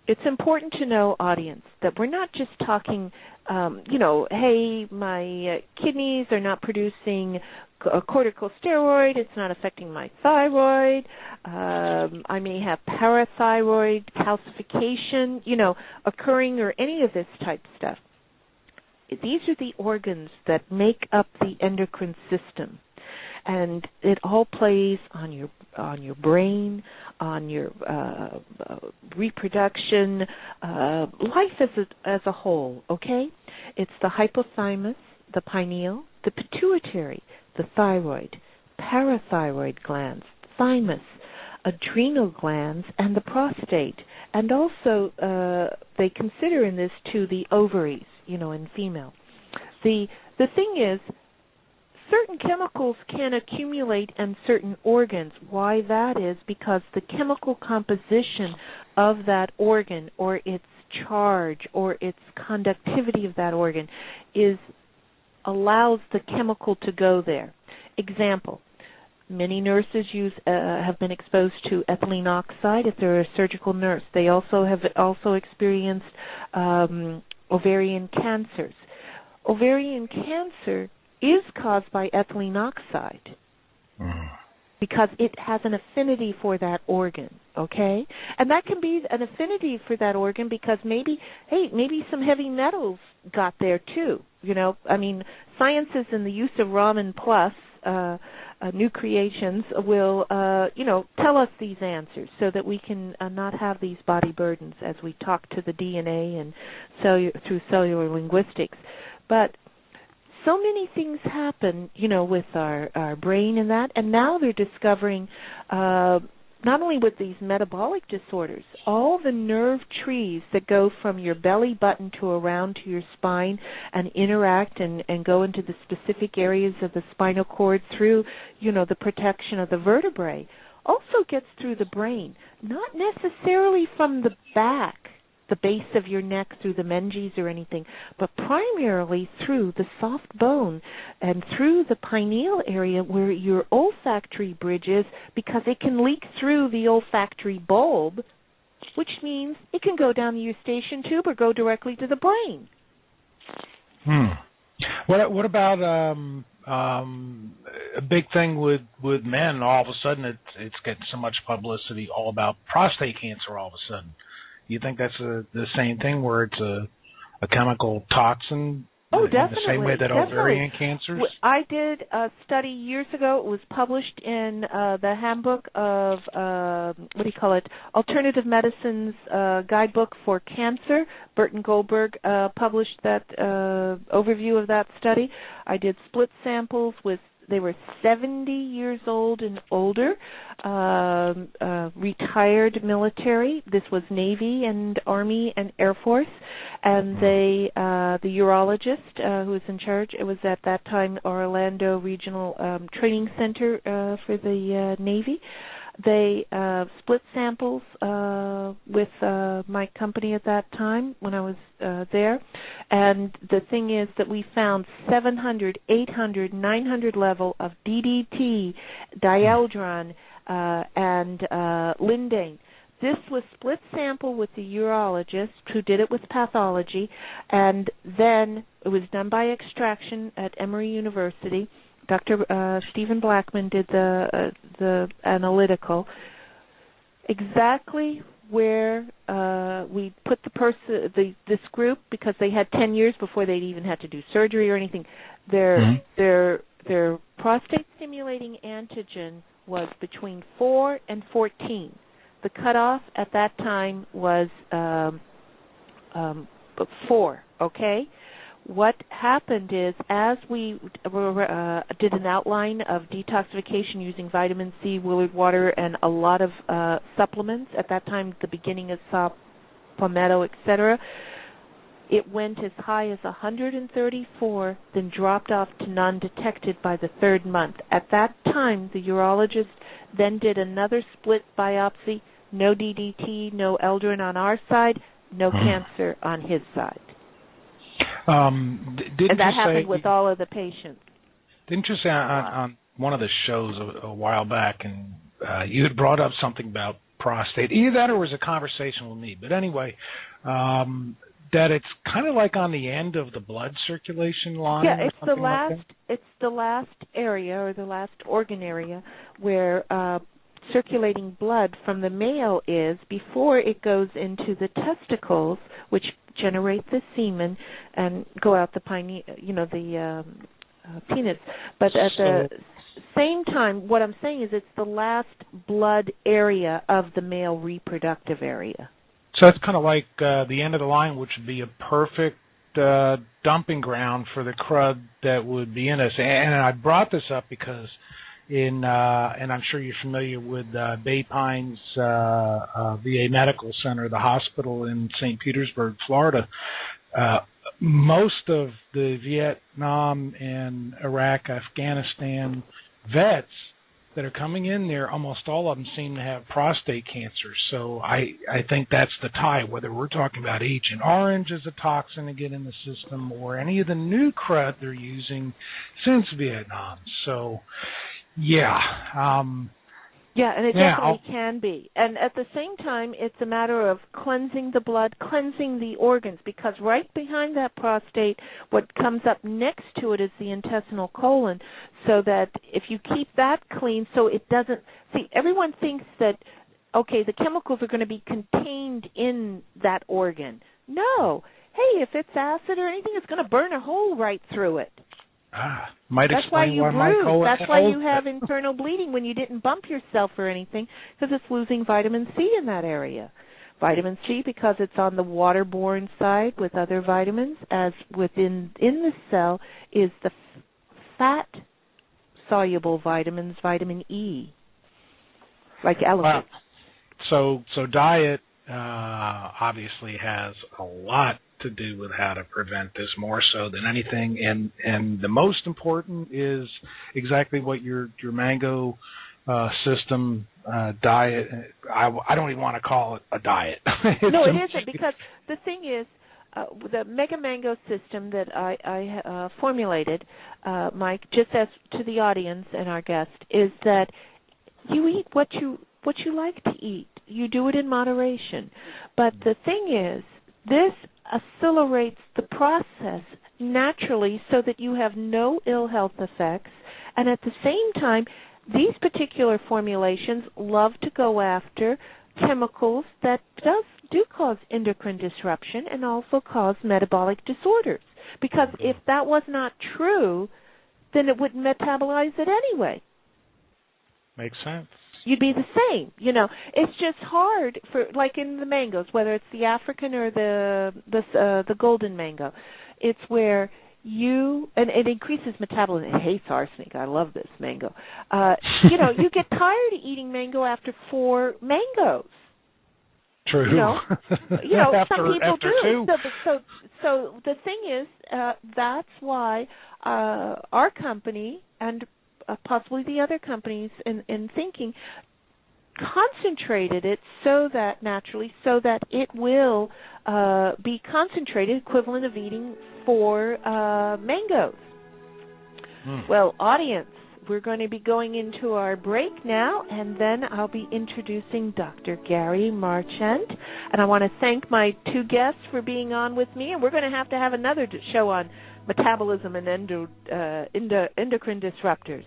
Speaker 1: it's important to know, audience, that we're not just talking, hey, my kidneys are not producing corticosteroid, it's not affecting my thyroid, I may have parathyroid calcification, occurring, or any of this type of stuff. These are the organs that make up the endocrine system. and it all plays on your brain, on your reproduction, life as a whole. Okay, it's the hypothalamus, the pineal, the pituitary, the thyroid, parathyroid glands, thymus, adrenal glands, and the prostate. And also, they consider in this too the ovaries, in female. The thing is, certain chemicals can accumulate in certain organs. Why that is because the chemical composition of that organ, or its charge, or its conductivity of that organ, allows the chemical to go there. Example: many nurses have been exposed to ethylene oxide if they're a surgical nurse. They have experienced ovarian cancers. Ovarian cancer is caused by ethylene oxide because it has an affinity for that organ, okay? And that can be an affinity for that organ because maybe some heavy metals got there too. Sciences and the use of Raman Plus, new creations, will, tell us these answers so that we can not have these body burdens as we talk to the DNA and through cellular linguistics. But so many things happen, with our brain and that, and now they're discovering not only with these metabolic disorders, all the nerve trees that go from your belly button to around to your spine and interact and go into the specific areas of the spinal cord through, the protection of the vertebrae, also gets through the brain, not necessarily from the back, the base of your neck through the meninges or anything, but primarily through the soft bone and through the pineal area where your olfactory bridge is, because it can leak through the olfactory bulb, which means it can go down the eustachian tube or go directly to the brain.
Speaker 2: What about a big thing with men? All of a sudden, it's getting so much publicity all about prostate cancer. All of a sudden. You think that's the same thing where it's a chemical toxin
Speaker 1: in
Speaker 2: the same way that ovarian cancers?
Speaker 1: I did a study years ago. It was published in the handbook of, Alternative Medicine's Guidebook for Cancer. Burton Goldberg published that overview of that study. I did split samples they were 70 years old and older, retired military. This was Navy and Army and Air Force. And the urologist who was in charge, it was at that time Orlando Regional Training Center for the Navy. They split samples with my company at that time when I was there. And the thing is that we found 700, 800, 900 level of DDT, dieldrin, and lindane. This was split sample with the urologist who did it with pathology, and then it was done by extraction at Emory University. Dr. Stephen Blackman did the analytical. Exactly where we put this group, because they had 10 years before they'd even had to do surgery or anything. Their prostate stimulating antigen was between 4 and 14. The cutoff at that time was 4. Okay. What happened is, as we did an outline of detoxification using vitamin C, Willard water, and a lot of supplements, at that time, the beginning of saw palmetto, etc., it went as high as 134, then dropped off to non-detected by the 3rd month. At that time, the urologist then did another split biopsy, no DDT, no eldrin on our side, no cancer on his side. And that happened with all of the patients.
Speaker 2: Didn't you say on one of the shows a while back, and you had brought up something about prostate, either that or was a conversation with me, but anyway, that it's kind of like on the end of the blood circulation line?
Speaker 1: Yeah, it's the last area, or the last organ area where circulating blood from the male is before it goes into the testicles, which generate the semen and go out the penis. But at the same time, what I'm saying is it's the last blood area of the male reproductive area.
Speaker 2: So that's kind of like the end of the line, which would be a perfect dumping ground for the crud that would be in us. And I brought this up because and I'm sure you're familiar with Bay Pines VA Medical Center, the hospital in St. Petersburg, Florida. Most of the Vietnam and Iraq, Afghanistan vets that are coming in there, almost all of them seem to have prostate cancer. So I think that's the tie, whether we're talking about Agent Orange as a toxin to get in the system or any of the new crud they're using since Vietnam. So, yeah.
Speaker 1: Yeah, and it definitely can be. And at the same time, it's a matter of cleansing the blood, cleansing the organs, because right behind that prostate, what comes up next to it is the intestinal colon, so that if you keep that clean so it doesn't... See, everyone thinks that, okay, the chemicals are going to be contained in that organ. No. Hey, if it's acid or anything, it's going to burn a hole right through it.
Speaker 2: Might
Speaker 1: That's why
Speaker 2: explain
Speaker 1: you
Speaker 2: why my
Speaker 1: bruise.
Speaker 2: colon
Speaker 1: That's why you have internal bleeding when you didn't bump yourself or anything, because it's losing vitamin C in that area. Vitamin C, because it's on the waterborne side with other vitamins, as within in the cell is the fat-soluble vitamins, vitamin E, like elephant.
Speaker 2: So diet obviously has a lot to do with how to prevent this, more so than anything, and the most important is exactly what your mango system diet. I don't even want to call it a diet.
Speaker 1: No, it isn't, because the thing is, the Mega Mango system that I formulated, Mike, just as to the audience and our guest, is that you eat what you like to eat. You do it in moderation. But the thing is, this accelerates the process naturally so that you have no ill health effects, and at the same time, these particular formulations love to go after chemicals that do cause endocrine disruption and also cause metabolic disorders, because if that was not true, then it wouldn't metabolize it anyway.
Speaker 2: Makes sense.
Speaker 1: You'd be the same, It's just hard for, like in the mangoes, whether it's the African or the golden mango. It's where and it increases metabolism. It hates arsenic. I love this mango. You get tired of eating mango after 4 mangoes.
Speaker 2: True.
Speaker 1: Some people
Speaker 2: after
Speaker 1: do.
Speaker 2: 2.
Speaker 1: So the thing is, that's why our company and possibly the other companies in thinking concentrated it so that it will be concentrated, equivalent of eating 4 mangoes. Well, audience, we're going to be going into our break now, and then I'll be introducing Dr. Gary Marchand. And I want to thank my 2 guests for being on with me, and we're going to have another show on metabolism and endocrine disruptors.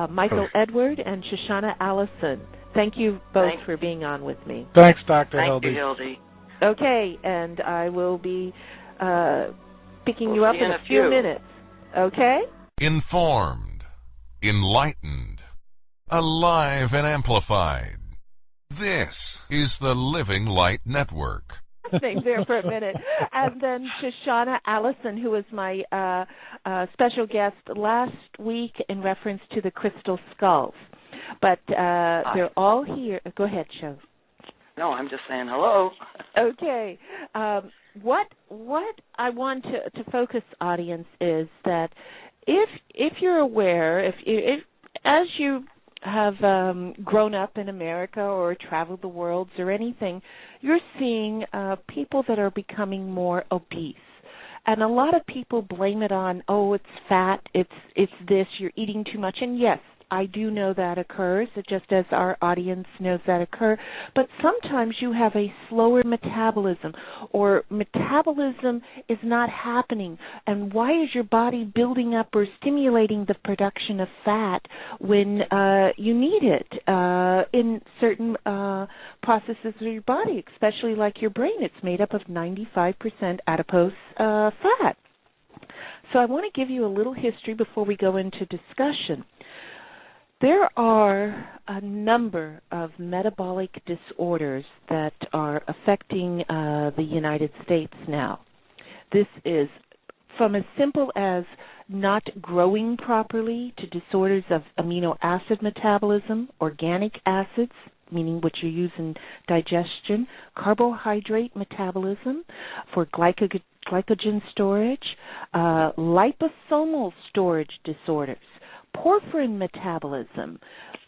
Speaker 1: Michael Edward and Shoshanna Allison. Thank you both for being on with me.
Speaker 2: Thanks, Dr.
Speaker 3: Thank you, Hildy.
Speaker 1: Okay, and I will be picking you up in a few minutes. Okay?
Speaker 4: Informed, enlightened, alive and amplified. This is the Living Light Network.
Speaker 1: There for a minute. And then Shoshanna Allison, who was my special guest last week in reference to the crystal skulls. But they're all here. Go ahead, Sho.
Speaker 3: No, I'm just saying hello.
Speaker 1: Okay. What I want to focus, audience, is that if you're aware, if as you have grown up in America or traveled the world or anything, you're seeing people that are becoming more obese. And a lot of people blame it on, it's fat, it's this, you're eating too much. And yes, I do know that occurs, just as our audience knows that occur. But sometimes you have a slower metabolism, or metabolism is not happening. And why is your body building up or stimulating the production of fat when you need it in certain processes of your body, especially like your brain? It's made up of 95% adipose fat. So I want to give you a little history before we go into discussion. There are a number of metabolic disorders that are affecting the United States now. This is from as simple as not growing properly to disorders of amino acid metabolism, organic acids, meaning what you use in digestion, carbohydrate metabolism for glycogen storage, liposomal storage disorders, porphyrin metabolism,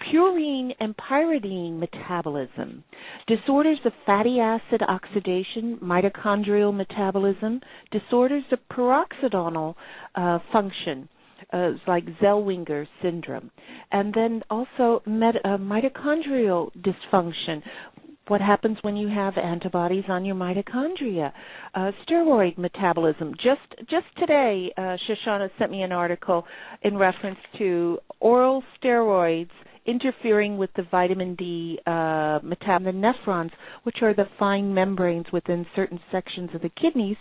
Speaker 1: purine and pyridine metabolism, disorders of fatty acid oxidation, mitochondrial metabolism, disorders of peroxidational function, like Zellweger syndrome, and then also mitochondrial dysfunction. What happens when you have antibodies on your mitochondria? Steroid metabolism. Just today, Shoshanna sent me an article in reference to oral steroids interfering with the vitamin D the nephrons, which are the fine membranes within certain sections of the kidneys,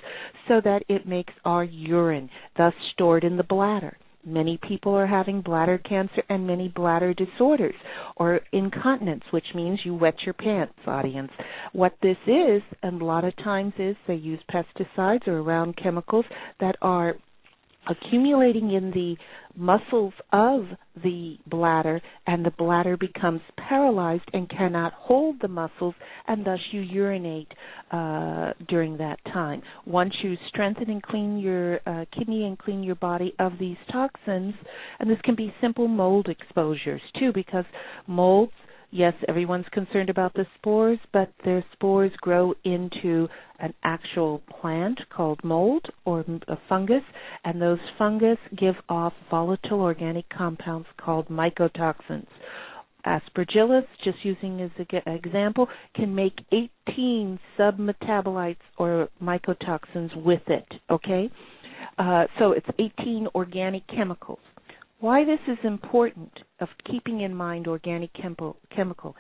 Speaker 1: so that it makes our urine, thus stored in the bladder. Many people are having bladder cancer and many bladder disorders, or incontinence, which means you wet your pants, audience. What this is, and a lot of times is, they use pesticides or around chemicals that are accumulating in the muscles of the bladder, and the bladder becomes paralyzed and cannot hold the muscles, and thus you urinate during that time. Once you strengthen and clean your kidney and clean your body of these toxins, and this can be simple mold exposures too, because molds, yes, everyone's concerned about the spores, but their spores grow into an actual plant called mold or a fungus, and those fungus give off volatile organic compounds called mycotoxins. Aspergillus, just using as an example, can make 18 submetabolites or mycotoxins with it, okay? So it's 18 organic chemicals. Why this is important of keeping in mind organic chemical,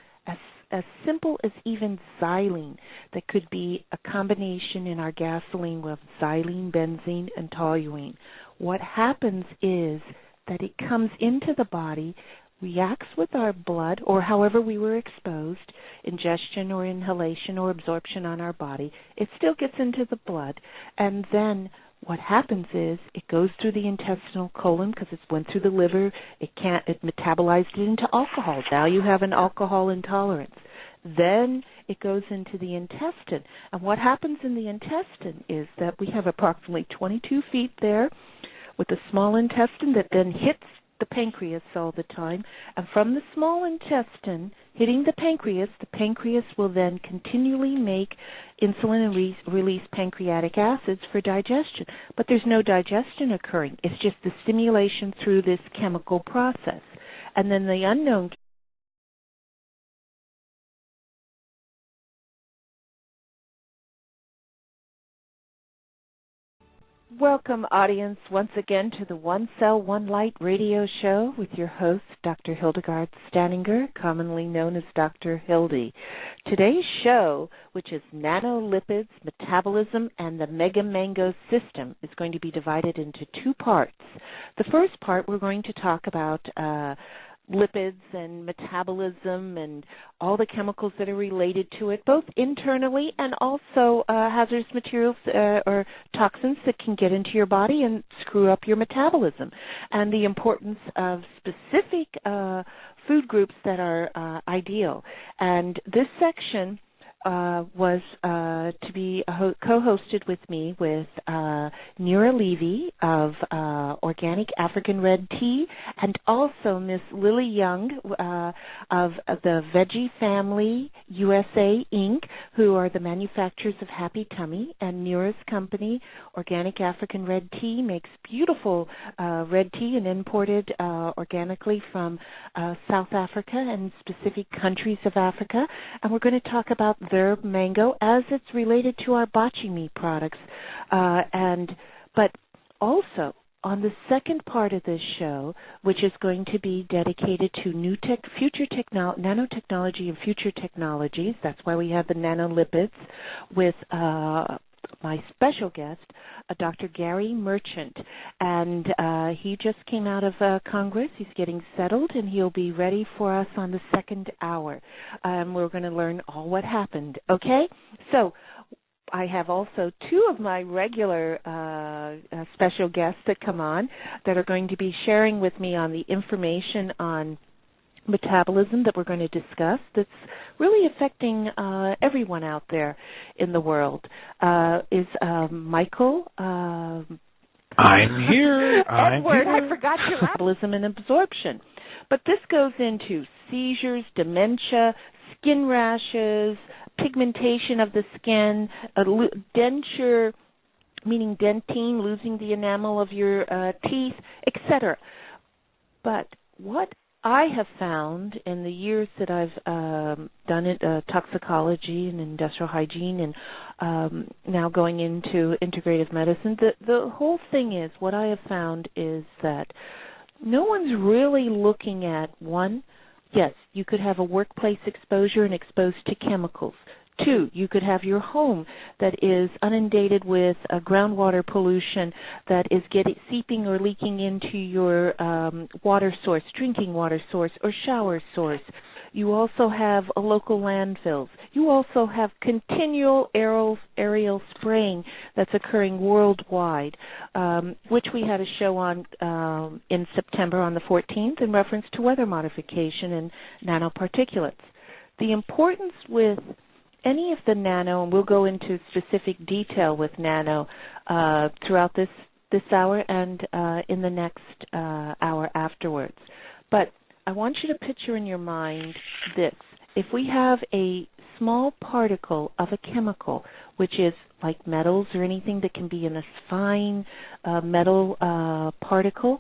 Speaker 1: as simple as even xylene, that could be a combination in our gasoline of xylene, benzene, and toluene. What happens is that it comes into the body, reacts with our blood, or however we were exposed, ingestion or inhalation or absorption on our body, it still gets into the blood, and then what happens is it goes through the intestinal colon because it went through the liver. It metabolized it into alcohol. Now you have an alcohol intolerance. Then it goes into the intestine. And what happens in the intestine is that we have approximately 22 feet there with the small intestine that then hits the pancreas all the time. And from the small intestine hitting the pancreas will then continually make insulin and release pancreatic acids for digestion. But there's no digestion occurring. It's just the stimulation through this chemical process. And then the unknown. Welcome, audience, once again to the One Cell, One Light radio show with your host, Dr. Hildegarde Staninger, commonly known as Dr. Hildy. Today's show, which is Nanolipids, Metabolism, and the Mega Mango System, is going to be divided into two parts. The first part, we're going to talk about lipids and metabolism and all the chemicals that are related to it, both internally and also hazardous materials or toxins that can get into your body and screw up your metabolism, and the importance of specific food groups that are ideal. And this section was to be co-hosted with me with Nira Levy of Organic African Red Tea, and also Miss Lily Young of the Veggie Family USA Inc., who are the manufacturers of Happy Tummy. And Nira's company, Organic African Red Tea, makes beautiful red tea and imported organically from South Africa and specific countries of Africa. And we're going to talk about their mango as it's related to our botchy meat products. But also, on the second part of this show, which is going to be dedicated to nanotechnology and future technologies, that's why we have the nanolipids with my special guest, Dr. Gary Merchant, and he just came out of Congress. He's getting settled, and he'll be ready for us on the second hour. We're going to learn all what happened, okay? So I have also two of my regular special guests that come on that are going to be sharing with me on the information on metabolism that we're going to discuss that's really affecting everyone out there in the world. Is Michael...
Speaker 2: I'm here.
Speaker 1: Edward, I forgot your metabolism and absorption. But this goes into seizures, dementia, skin rashes, pigmentation of the skin, denture, meaning dentine, losing the enamel of your teeth, etc. But what I have found in the years that I've done it, toxicology and industrial hygiene, and now going into integrative medicine, the whole thing is, what I have found is that no one's really looking at, one, yes, you could have a workplace exposure and exposed to chemicals. Two, you could have your home that is inundated with groundwater pollution that is seeping or leaking into your water source, drinking water source, or shower source. You also have local landfills. You also have continual aerial spraying that's occurring worldwide, which we had a show on in September on the 14th in reference to weather modification and nanoparticulates. The importance with any of the nano, and we'll go into specific detail with nano throughout this hour and in the next hour afterwards. But I want you to picture in your mind this. If we have a small particle of a chemical, which is like metals or anything that can be in a fine metal particle,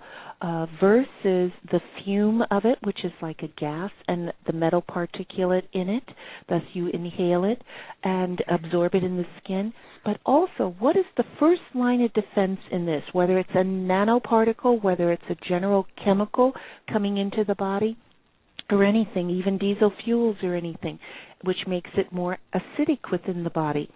Speaker 1: versus the fume of it, which is like a gas, and the metal particulate in it, thus you inhale it and absorb it in the skin. But also, what is the first line of defense in this, whether it's a nanoparticle, whether it's a general chemical coming into the body, or anything, even diesel fuels or anything, which makes it more acidic within the body?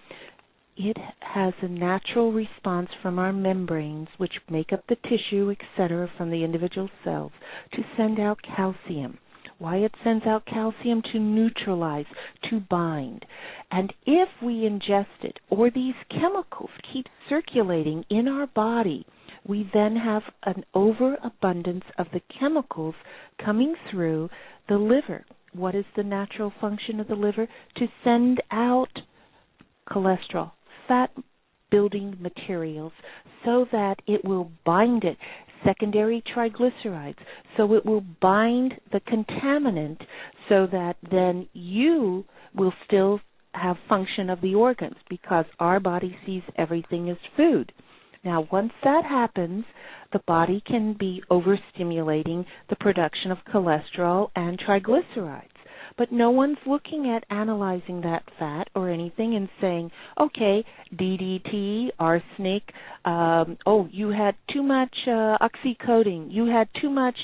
Speaker 1: It has a natural response from our membranes, which make up the tissue, etc., from the individual cells, to send out calcium. Why it sends out calcium? To neutralize, to bind. And if we ingest it, or these chemicals keep circulating in our body, we then have an overabundance of the chemicals coming through the liver. What is the natural function of the liver? To send out cholesterol, fat-building materials, so that it will bind it, secondary triglycerides, so it will bind the contaminant so that then you will still have function of the organs, because our body sees everything as food. Now, once that happens, the body can be overstimulating the production of cholesterol and triglycerides. But no one's looking at analyzing that fat or anything and saying, okay, DDT, arsenic, you had too much oxycodone, you had too much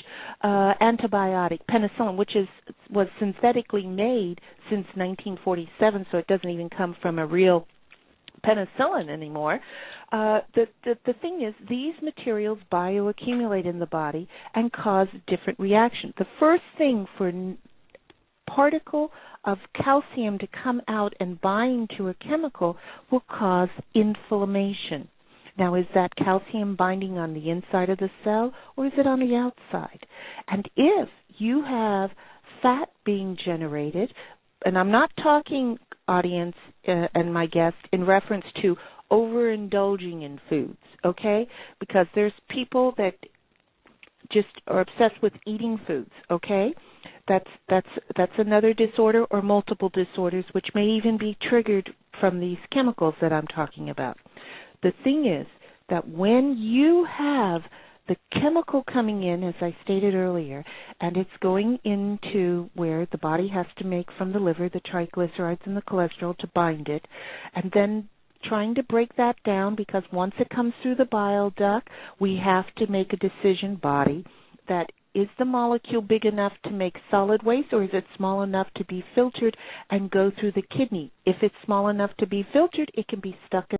Speaker 1: antibiotic, penicillin, which was synthetically made since 1947, so it doesn't even come from a real penicillin anymore. The thing is, these materials bioaccumulate in the body and cause different reactions. The first thing for particle of calcium to come out and bind to a chemical will cause inflammation. Now, is that calcium binding on the inside of the cell, or is it on the outside? And if you have fat being generated, and I'm not talking, audience and my guest, in reference to overindulging in foods, okay? Because there's people that just are obsessed with eating foods, okay? That's another disorder, or multiple disorders, which may even be triggered from these chemicals that I'm talking about. The thing is that when you have the chemical coming in, as I stated earlier, and it's going into where the body has to make from the liver the triglycerides and the cholesterol to bind it, and then trying to break that down, because once it comes through the bile duct, we have to make a decision, body, that is the molecule big enough to make solid waste, or is it small enough to be filtered and go through the kidney? If it's small enough to be filtered, it can be stuck